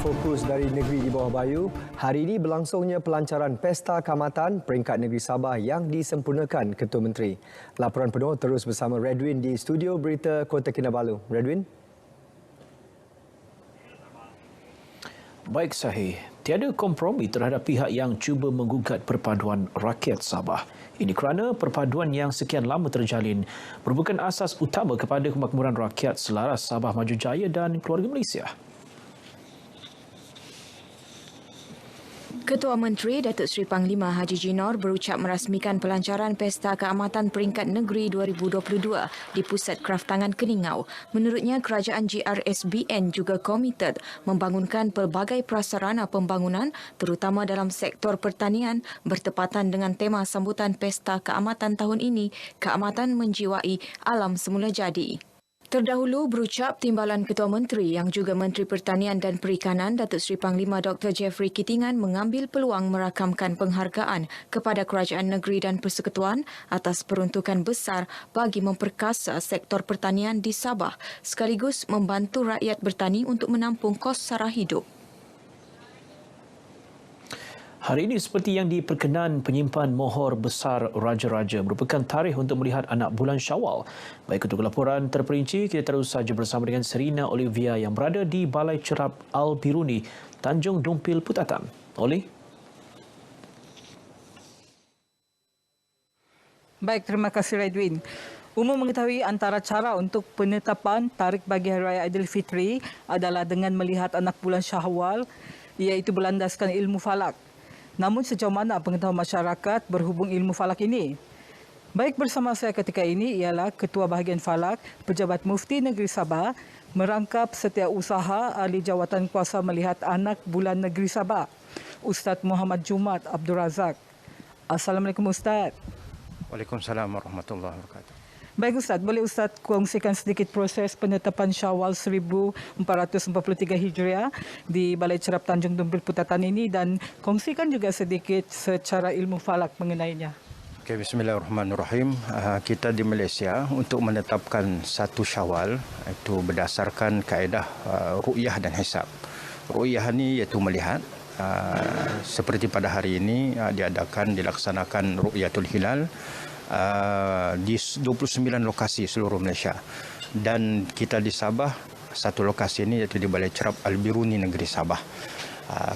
Fokus dari negeri di bawah bayu, hari ini berlangsungnya pelancaran Pesta Kaamatan Peringkat Negeri Sabah yang disempurnakan Ketua Menteri. Laporan penuh terus bersama Redwin di studio berita Kota Kinabalu. Redwin? Baik Sahih, tiada kompromi terhadap pihak yang cuba menggugat perpaduan rakyat Sabah. Ini kerana perpaduan yang sekian lama terjalin merupakan asas utama kepada kemakmuran rakyat selaras Sabah Maju Jaya dan keluarga Malaysia. Ketua Menteri Datuk Seri Panglima Haji Jinor berucap merasmikan pelancaran Pesta Keamatan Peringkat Negeri 2022 di Pusat Kraftangan Keningau. Menurutnya, kerajaan GRSBN juga komited membangunkan pelbagai prasarana pembangunan terutama dalam sektor pertanian bertepatan dengan tema sambutan Pesta Keamatan tahun ini, Keamatan Menjiwai Alam Semula Jadi. Terdahulu berucap Timbalan Ketua Menteri yang juga Menteri Pertanian dan Perikanan Datuk Seri Panglima Dr. Jeffrey Kitingan mengambil peluang merakamkan penghargaan kepada Kerajaan Negeri dan Persekutuan atas peruntukan besar bagi memperkasa sektor pertanian di Sabah sekaligus membantu rakyat bertani untuk menampung kos sara hidup. Hari ini seperti yang diperkenan penyimpan mohor besar Raja-Raja merupakan tarikh untuk melihat anak bulan Syawal. Baik untuk laporan terperinci, kita terus saja bersama dengan Serina Olivia yang berada di Balai Cerap Al-Biruni, Tanjung Dumpil, Putatan. Oli? Baik, terima kasih Redwin. Umum mengetahui antara cara untuk penetapan tarikh bagi Hari Raya Aidilfitri adalah dengan melihat anak bulan Syawal, iaitu berlandaskan ilmu falak. Namun sejauh mana pengetahuan masyarakat berhubung ilmu falak ini? Baik, bersama saya ketika ini ialah Ketua Bahagian Falak Pejabat Mufti Negeri Sabah merangkap setiausaha ahli jawatan kuasa melihat anak bulan Negeri Sabah, Ustaz Muhammad Jumat Abdul Razak. Assalamualaikum Ustaz. Waalaikumsalam warahmatullahi wabarakatuh. Baik Ustaz, boleh Ustaz kongsikan sedikit proses penetapan Syawal 1443 Hijriah di Balai Cerap Tanjung Dumpil Putatan ini dan kongsikan juga sedikit secara ilmu falak mengenainya. Okay, bismillahirrahmanirrahim. Kita di Malaysia untuk menetapkan satu Syawal itu berdasarkan kaedah ru'yah dan hisab. Ru'yah ini iaitu melihat seperti pada hari ini dilaksanakan Ru'yatul Hilal di 29 lokasi seluruh Malaysia. dan kita di Sabah, satu lokasi ini iaitu di Balai Cerap Al-Biruni Negeri Sabah.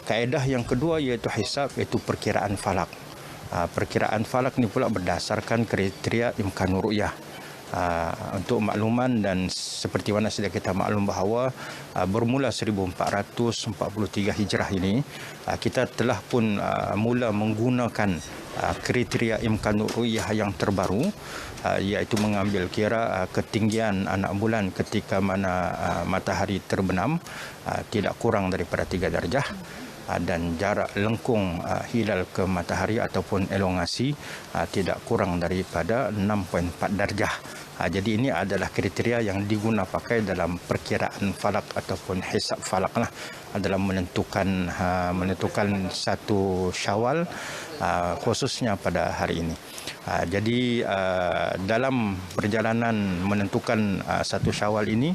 Kaedah yang kedua iaitu hisab, iaitu perkiraan falak. Perkiraan falak ini pula berdasarkan kriteria imkanur ru'yah. Untuk makluman dan seperti mana sudah kita maklum bahawa bermula 1443 Hijrah ini kita telah pun mula menggunakan kriteria imkanur ru'yah yang terbaru, iaitu mengambil kira ketinggian anak bulan ketika mana matahari terbenam tidak kurang daripada 3 darjah, dan jarak lengkung hilal ke matahari ataupun elongasi tidak kurang daripada 6.4 darjah. Jadi ini adalah kriteria yang diguna pakai dalam perkiraan falak ataupun hisab falak lah, dalam menentukan satu Syawal khususnya pada hari ini. Jadi dalam perjalanan menentukan satu Syawal ini,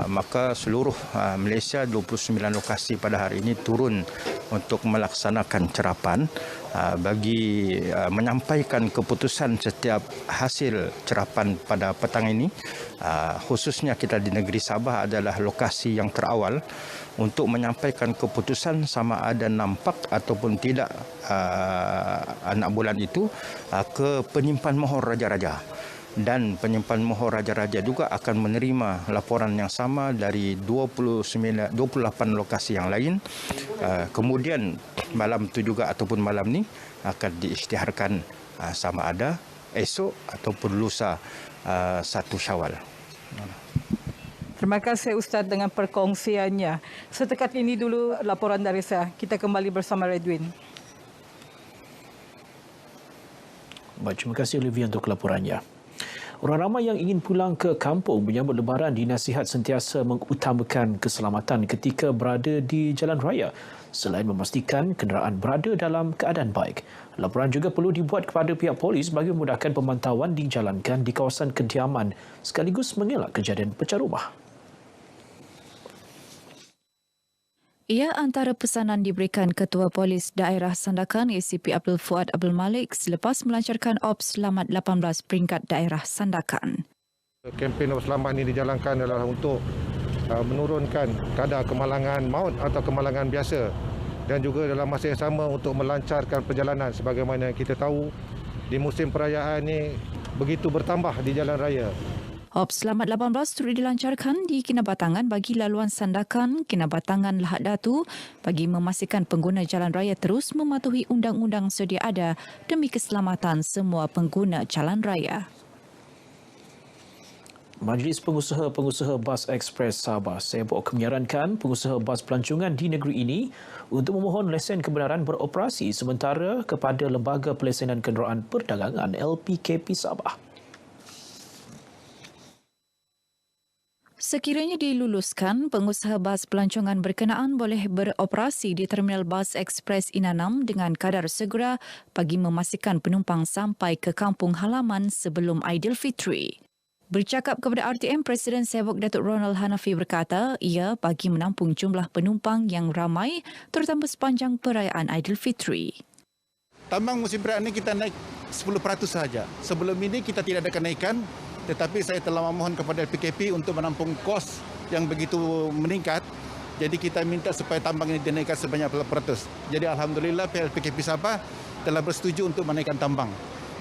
maka seluruh Malaysia 29 lokasi pada hari ini turun untuk melaksanakan cerapan bagi menyampaikan keputusan setiap hasil cerapan pada petang ini. Khususnya kita di negeri Sabah adalah lokasi yang terawal untuk menyampaikan keputusan sama ada nampak ataupun tidak anak bulan itu ke penyimpan mohor raja-raja. Dan penyimpan mohor raja-raja juga akan menerima laporan yang sama dari 28 lokasi yang lain. Kemudian malam itu juga ataupun malam ni akan diisytiharkan sama ada esok ataupun lusa 1 Syawal. Terima kasih Ustaz dengan perkongsiannya. Setakat ini dulu laporan dari saya. Kita kembali bersama Redwin. Baik, terima kasih Olivia untuk laporannya. Orang ramai yang ingin pulang ke kampung menyambut Lebaran dinasihat sentiasa mengutamakan keselamatan ketika berada di jalan raya selain memastikan kenderaan berada dalam keadaan baik. Laporan juga perlu dibuat kepada pihak polis bagi memudahkan pemantauan dijalankan di kawasan kediaman sekaligus mengelak kejadian pecah rumah. Ia antara pesanan diberikan Ketua Polis Daerah Sandakan ACP Abdul Fuad Abdul Malik selepas melancarkan Ops Selamat 18 peringkat daerah Sandakan. Kempen Ops Selamat ini dijalankan adalah untuk menurunkan kadar kemalangan maut atau kemalangan biasa, dan juga dalam masa yang sama untuk melancarkan perjalanan. Sebagaimana kita tahu di musim perayaan ini begitu bertambah di jalan raya. Ops Selamat 18 turut dilancarkan di Kinabatangan bagi laluan Sandakan, Kinabatangan Lahad Datu bagi memastikan pengguna jalan raya terus mematuhi undang-undang sedia ada demi keselamatan semua pengguna jalan raya. Majlis Pengusaha-Pengusaha Bas Ekspres Sabah sibuk menyarankan pengusaha bas pelancongan di negeri ini untuk memohon lesen kebenaran beroperasi sementara kepada Lembaga Pelesenan Kenderaan Perdagangan LPKP Sabah. Sekiranya diluluskan, pengusaha bas pelancongan berkenaan boleh beroperasi di Terminal Bas Ekspres Inanam dengan kadar segera bagi memastikan penumpang sampai ke kampung halaman sebelum Aidilfitri. Bercakap kepada RTM, Presiden Sewok Datuk Ronald Hanafi berkata ia bagi menampung jumlah penumpang yang ramai terutama sepanjang perayaan Aidilfitri. Tambang musim perayaan ini kita naik 10% sahaja. Sebelum ini kita tidak ada kenaikan, tetapi saya telah memohon kepada LPKP untuk menampung kos yang begitu meningkat. Jadi kita minta supaya tambang ini dinaikkan sebanyak 10%. Jadi Alhamdulillah LPKP Sabah telah bersetuju untuk menaikkan tambang.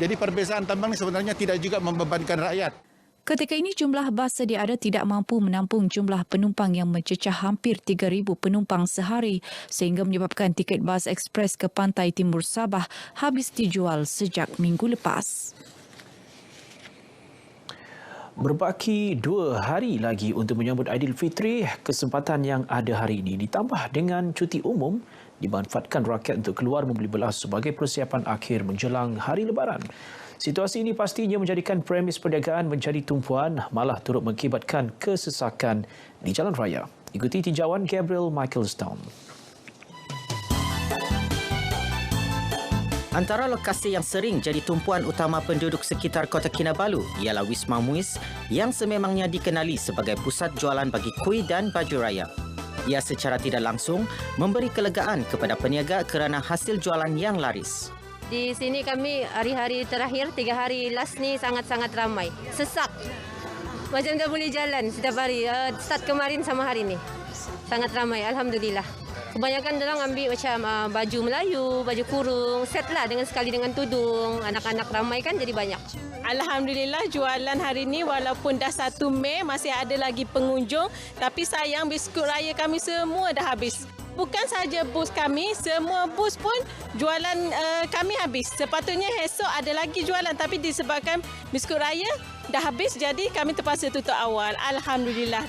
Jadi perbezaan tambang ini sebenarnya tidak juga membebankan rakyat. Ketika ini jumlah bas sedia ada tidak mampu menampung jumlah penumpang yang mencecah hampir 3,000 penumpang sehari sehingga menyebabkan tiket bas ekspres ke pantai timur Sabah habis dijual sejak minggu lepas. Berbaki 2 hari lagi untuk menyambut Aidilfitri, kesempatan yang ada hari ini ditambah dengan cuti umum dimanfaatkan rakyat untuk keluar membeli belas sebagai persiapan akhir menjelang hari Lebaran. Situasi ini pastinya menjadikan premis perniagaan menjadi tumpuan, malah turut mengakibatkan kesesakan di jalan raya. Ikuti tinjauan Gabriel Michaelstown. Antara lokasi yang sering jadi tumpuan utama penduduk sekitar Kota Kinabalu ialah Wisma Muiz yang sememangnya dikenali sebagai pusat jualan bagi kuih dan baju raya. Ia secara tidak langsung memberi kelegaan kepada peniaga kerana hasil jualan yang laris. Di sini kami hari-hari terakhir, 3 hari last ni sangat-sangat ramai. Sesak. Macam dah boleh jalan setiap hari. Start kemarin sama hari ni. Sangat ramai, alhamdulillah. Kebanyakan orang ambil macam baju Melayu, baju kurung, set lah sekali dengan tudung. Anak-anak ramai kan jadi banyak. Alhamdulillah jualan hari ini walaupun dah 1 Mei masih ada lagi pengunjung. Tapi sayang biskut raya kami semua dah habis. Bukan saja bus kami, semua bus pun jualan kami habis. Sepatutnya esok ada lagi jualan tapi disebabkan biskut raya dah habis jadi kami terpaksa tutup awal. Alhamdulillah.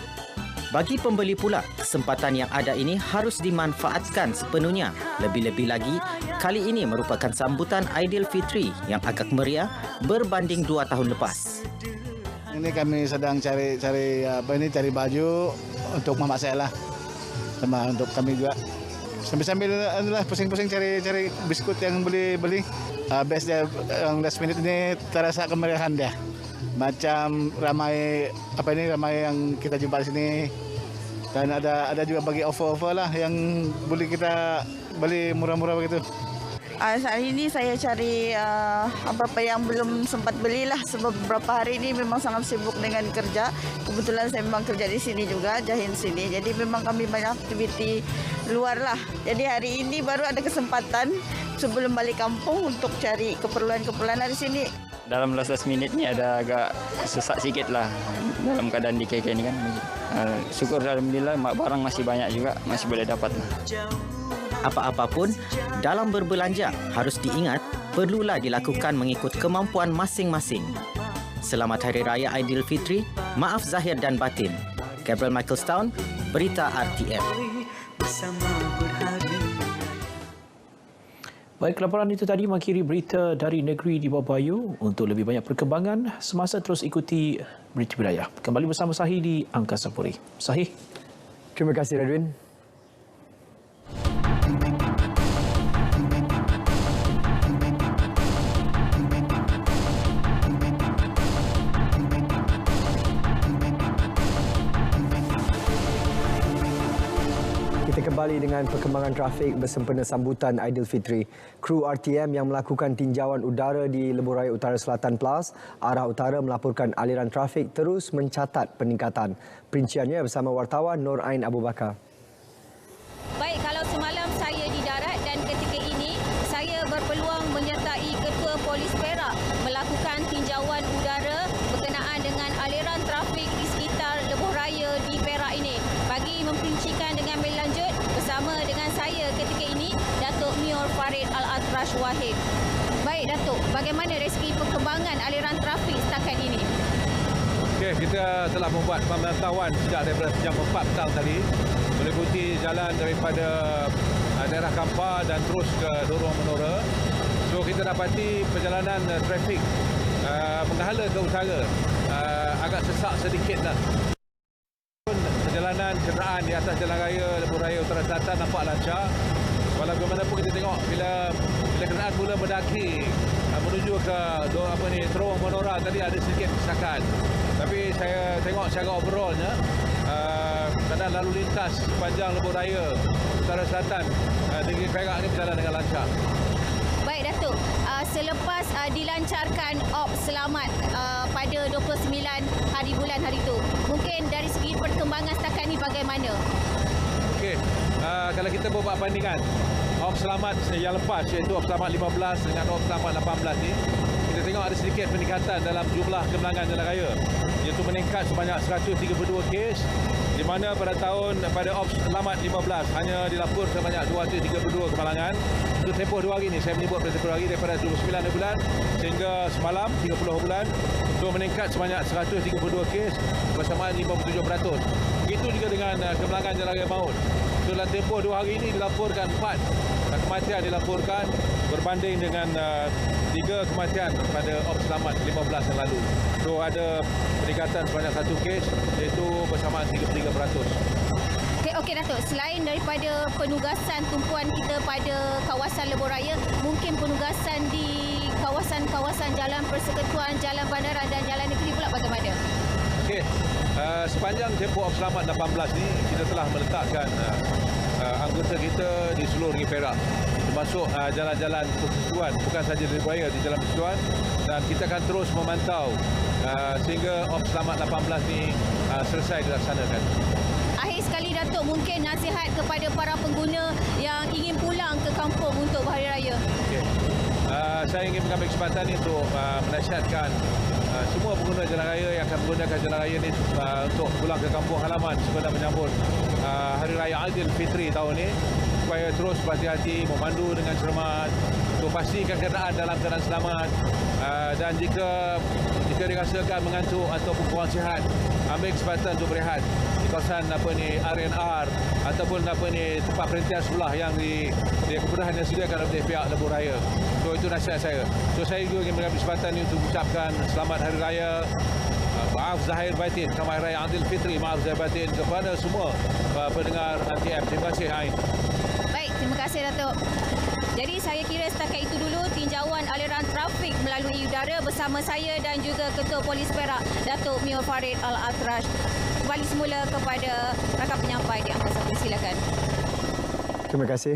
Bagi pembeli pula, kesempatan yang ada ini harus dimanfaatkan sepenuhnya. Lebih-lebih lagi, kali ini merupakan sambutan Aidilfitri yang agak meriah berbanding 2 tahun lepas. Ini kami sedang cari baju untuk mamak saya lah. Sama untuk kami juga. Sambil-sambil pusing-pusing cari biskut yang boleh beli. Best dia yang last minute ini terasa kemeriahan dia. Macam ramai yang kita jumpa di sini. Dan ada juga bagi offer-offer lah yang boleh kita beli murah-murah begitu. Saat ini saya cari apa-apa yang belum sempat belilah sebab beberapa hari ini memang sangat sibuk dengan kerja. Kebetulan saya memang kerja di sini juga, Jahin sini. Jadi memang kami banyak aktiviti luar lah. Jadi hari ini baru ada kesempatan sebelum balik kampung untuk cari keperluan-keperluan dari sini. Dalam last minute ni ada agak sesak sikit lah dalam keadaan di KK ni kan. Syukur alhamdulillah barang masih banyak juga, masih boleh dapat. Apa-apapun, dalam berbelanja harus diingat perlulah dilakukan mengikut kemampuan masing-masing. Selamat Hari Raya Aidilfitri, maaf zahir dan batin. Gabriel Michaelstown, Berita RTM. Baik, laporan itu tadi mengakhiri berita dari negeri di bawah Bayu. Untuk lebih banyak perkembangan, semasa terus ikuti Berita Wilayah. Kembali bersama Sahih di Angkasa Puri. Sahih. Terima kasih, Radwin. Kita kembali dengan perkembangan trafik bersempena sambutan Aidilfitri. Kru RTM yang melakukan tinjauan udara di Lebuh Raya Utara Selatan Plus, arah utara melaporkan aliran trafik terus mencatat peningkatan. Perinciannya bersama wartawan Nur Ain Abu Bakar. Baik, kalau semalam saya di darat dan ketika ini saya berpeluang menyertai Ketua Polis Perak melakukan tinjauan udara berkenaan dengan aliran trafik di sekitar Lebuh Raya di Perak ini. Bagi memperincikan dengan lebih lanjut bersama dengan saya ketika ini, Datuk Mior Farid Al-Atrash Wahid. Baik Datuk, bagaimana dari segi perkembangan aliran trafik setakat ini? Okey, kita telah membuat pemantauan sejak daripada jam 4 petang tadi meliputi jalan daripada daerah Kampar dan terus ke Dorong Menora. So kita dapati perjalanan trafik menghala ke utara agak sesak sedikitlah. Perjalanan kenderaan di atas jalan raya Lebuh Raya Utara Selatan nampak lancar. Walau bagaimanapun kita tengok bila kenderaan mula mendaki menuju ke Terowong Menora tadi ada sedikit kesesakan. Tapi saya tengok secara overallnya keadaan lalu lintas sepanjang Lebuh Raya Utara Selatan negeri Perak ini berjalan dengan lancar. Baik Datuk, selepas dilancarkan Ops Selamat pada 29 hari bulan hari itu, mungkin dari segi perkembangan setakat ini bagaimana? Okey, kalau kita buat bandingan Ops Selamat yang lepas iaitu Ops Selamat 15 dengan Ops Selamat 18 ni, kita tengok ada sedikit peningkatan dalam jumlah kemenangan jalan raya, iaitu meningkat sebanyak 132 kes, di mana pada Ops Selamat 15 hanya dilaporkan sebanyak 232 kemalangan. Untuk tempoh 2 hari ini, saya menyebut pada tempoh 2 hari daripada 29 bulan sehingga semalam 30 bulan, untuk meningkat sebanyak 132 kes bersamaan 57%. Begitu juga dengan kemalangan jalan raya maut. So, dalam tempoh 2 hari ini dilaporkan 4 kematian dilaporkan berbanding dengan 3 kematian pada Ops Selamat 15 yang lalu. So ada peningkatan sebanyak 1 kes iaitu bersamaan 33%. Okey Datuk, selain daripada penugasan tumpuan kita pada kawasan Lebuh Raya, mungkin penugasan di kawasan-kawasan jalan persekutuan, jalan bandaran dan jalan negeri pula bagaimana? Okey, sepanjang tempoh Ops Selamat 18 ni kita telah meletakkan anggota kita di seluruh negeri Perak. termasuk jalan-jalan persetujuan, bukan saja di raya, di jalan persetujuan, dan kita akan terus memantau sehingga Ops Selamat 18 ni selesai dilaksanakan. Akhir sekali Datuk, mungkin nasihat kepada para pengguna yang ingin pulang ke kampung untuk Hari Raya. Okay. Saya ingin mengambil kesempatan ini untuk menasihatkan semua pengguna jalan raya yang akan menggunakan jalan raya ini untuk pulang ke kampung halaman sebelum menyambut Hari Raya Aidilfitri tahun ini, supaya terus berhati-hati, memandu dengan cermat, untuk pastikan kenderaan dalam keadaan selamat, dan jika dirasakan mengantuk ataupun kurang sihat, ambil kesempatan untuk berehat di kawasan RNR ataupun tempat perhentian sebelah yang kemudahan yang disediakan oleh pihak lebuh raya. So itu nasihat saya. So saya juga ingin mengambil kesempatan ini untuk mengucapkan selamat Hari Raya, maaf zahir batin, Selamat Hari Raya Aidilfitri, maaf zahir batin kepada semua pendengar RTM. Terima kasih Ain. Baik, terima kasih Datuk. Jadi saya kira setakat itu dulu tinjauan aliran trafik melalui udara bersama saya dan juga Ketua Polis Perak, Datuk Mio Farid Al-Atrash. Kembali semula kepada rakan penyampai di angkasa. Silakan. Terima kasih.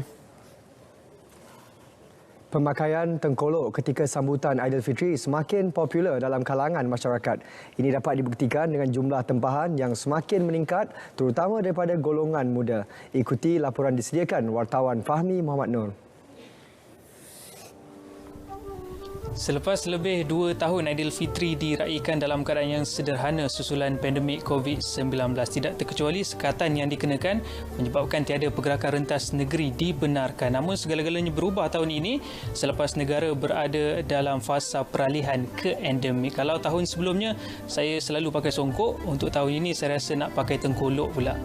Pemakaian tengkolok ketika sambutan Aidilfitri semakin popular dalam kalangan masyarakat. Ini dapat dibuktikan dengan jumlah tempahan yang semakin meningkat, terutama daripada golongan muda. Ikuti laporan disediakan wartawan Fahmi Muhammad Nur. Selepas lebih 2 tahun Aidilfitri diraihkan dalam keadaan yang sederhana susulan pandemik COVID-19, tidak terkecuali sekatan yang dikenakan menyebabkan tiada pergerakan rentas negeri dibenarkan. Namun segala-galanya berubah tahun ini selepas negara berada dalam fasa peralihan ke endemik. Kalau tahun sebelumnya saya selalu pakai songkok, untuk tahun ini saya rasa nak pakai tengkolok pula.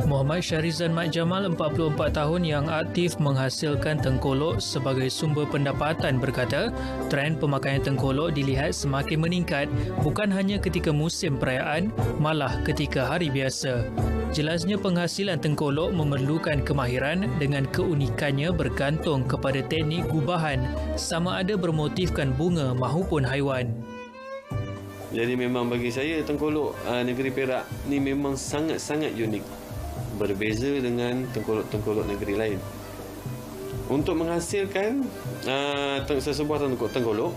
Muhammad Syarizan Mat Jamal, 44 tahun yang aktif menghasilkan tengkolok sebagai sumber pendapatan, berkata trend pemakaian tengkolok dilihat semakin meningkat bukan hanya ketika musim perayaan, malah ketika hari biasa. Jelasnya penghasilan tengkolok memerlukan kemahiran dengan keunikannya bergantung kepada teknik gubahan sama ada bermotifkan bunga maupun haiwan. Jadi memang bagi saya tengkolok negeri Perak ni memang sangat-sangat unik. Berbeza dengan tengkolok-tengkolok negeri lain. Untuk menghasilkan sesebuah tengkolok,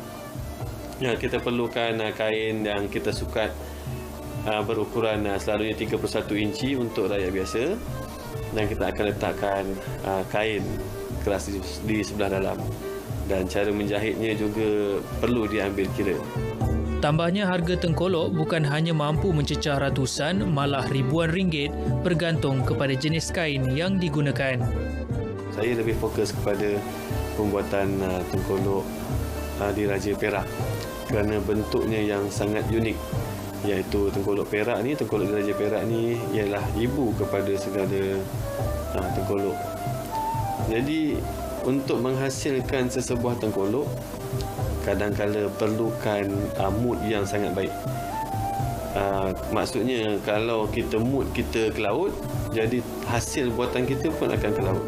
kita perlukan kain yang kita sukat berukuran selalunya 31 inci untuk rakyat biasa, dan kita akan letakkan kain keras di sebelah dalam, dan cara menjahitnya juga perlu diambil kira. Tambahnya, harga tengkolok bukan hanya mampu mencecah ratusan, malah ribuan ringgit bergantung kepada jenis kain yang digunakan. Saya lebih fokus kepada pembuatan tengkolok di Raja Perak kerana bentuknya yang sangat unik, iaitu tengkolok Perak ni, tengkolok di Raja Perak ni ialah ibu kepada segala tengkolok. Jadi untuk menghasilkan sesebuah tengkolok, kadang-kala perlukan mood yang sangat baik. Maksudnya kalau kita mood kita ke laut, jadi hasil buatan kita pun akan ke laut.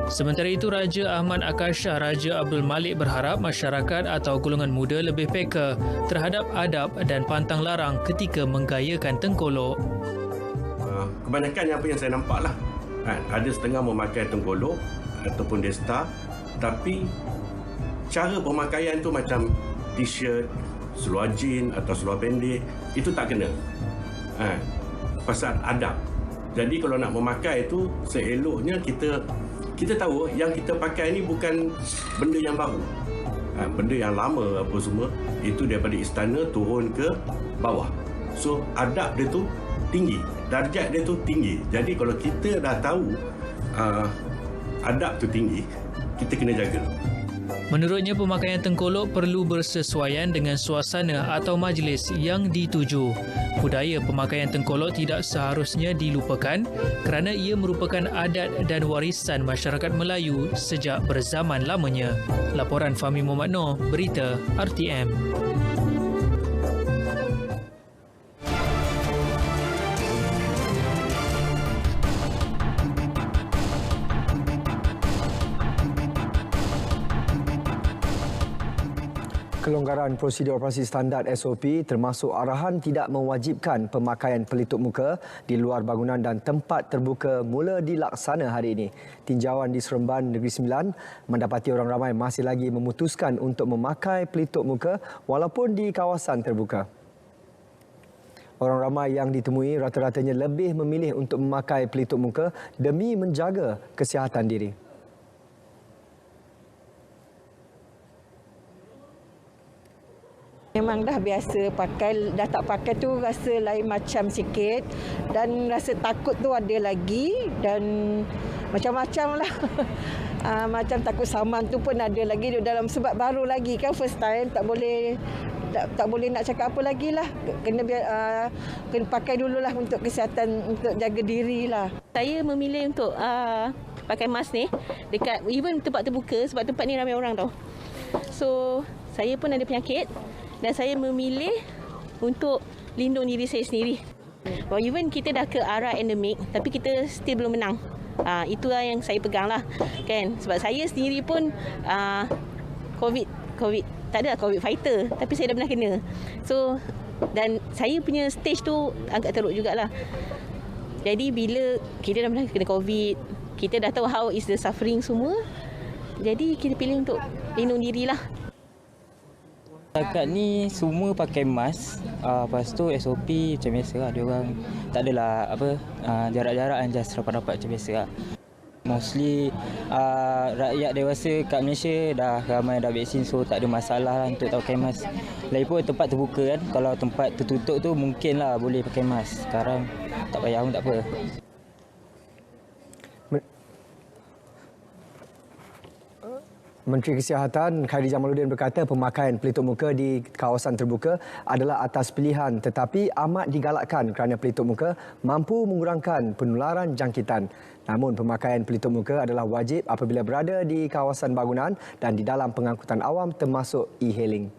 Sementara itu, Raja Ahmad Akashah Raja Abdul Malik berharap masyarakat atau golongan muda lebih peka terhadap adab dan pantang larang ketika menggayakan tengkolok. Kebanyakan apa yang saya nampak lah, ada setengah memakai tengkolok ataupun desta, tapi cara pemakaian tu macam t-shirt, seluar jeans atau seluar pendek, itu tak kena. Pasal adab. Jadi kalau nak memakai itu, seeloknya kita tahu yang kita pakai ni bukan benda yang baru. Benda yang lama apa semua, itu daripada istana turun ke bawah. So adab dia tu tinggi, darjat dia tu tinggi. Jadi kalau kita dah tahu adab tu tinggi, kita kena jaga. Menurutnya, pemakaian tengkolok perlu bersesuaian dengan suasana atau majlis yang dituju. Budaya pemakaian tengkolok tidak seharusnya dilupakan kerana ia merupakan adat dan warisan masyarakat Melayu sejak berzaman lamanya. Laporan Fahmi Muhammad Noor, Berita RTM. Kelonggaran prosedur operasi standard SOP termasuk arahan tidak mewajibkan pemakaian pelitup muka di luar bangunan dan tempat terbuka mula dilaksana hari ini. Tinjauan di Seremban Negeri Sembilan mendapati orang ramai masih lagi memutuskan untuk memakai pelitup muka walaupun di kawasan terbuka. Orang ramai yang ditemui rata-ratanya lebih memilih untuk memakai pelitup muka demi menjaga kesihatan diri. Memang dah biasa pakai, dah tak pakai tu rasa lain macam sikit dan rasa takut tu ada lagi dan macam-macam lah. Macam takut saman tu pun ada lagi dalam sebab baru lagi kan first time tak boleh nak cakap apa lagi lah. Kena pakai dululah untuk kesihatan, untuk jaga diri lah. Saya memilih untuk pakai mask ni dekat even tempat terbuka sebab tempat ni ramai orang tau. So saya pun ada penyakit dan saya memilih untuk lindung diri saya sendiri. Even kita dah ke arah endemik tapi kita still belum menang. Itulah yang saya pegang lah kan. Sebab saya sendiri pun COVID tak adalah COVID fighter tapi saya dah pernah kena. So dan saya punya stage tu agak teruk jugalah. Jadi bila kita dah pernah kena COVID, kita dah tahu how is the suffering semua. Jadi kita pilih untuk lindung dirilah. Dekat ni semua pakai mask. Lepas tu SOP macam biasa lah. Dia orang tak adalah jarak-jarak yang just rapat-rapat macam biasa lah. Mostly rakyat dewasa kat Malaysia dah ramai dah vaksin, so tak ada masalah lah untuk tak pakai mask. Lagipun tempat terbuka kan, kalau tempat tertutup tu mungkin lah boleh pakai mask. Sekarang tak payah pun tak apa. Menteri Kesihatan Khairi Jamaluddin berkata pemakaian pelitup muka di kawasan terbuka adalah atas pilihan tetapi amat digalakkan kerana pelitup muka mampu mengurangkan penularan jangkitan. Namun pemakaian pelitup muka adalah wajib apabila berada di kawasan bangunan dan di dalam pengangkutan awam termasuk e-hailing.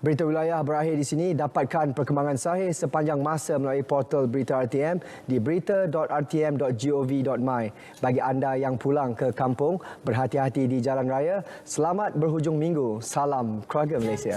Berita wilayah berakhir di sini. Dapatkan perkembangan sahih sepanjang masa melalui portal Berita RTM di berita.rtm.gov.my. Bagi anda yang pulang ke kampung, berhati-hati di jalan raya. Selamat berhujung minggu. Salam keluarga Malaysia.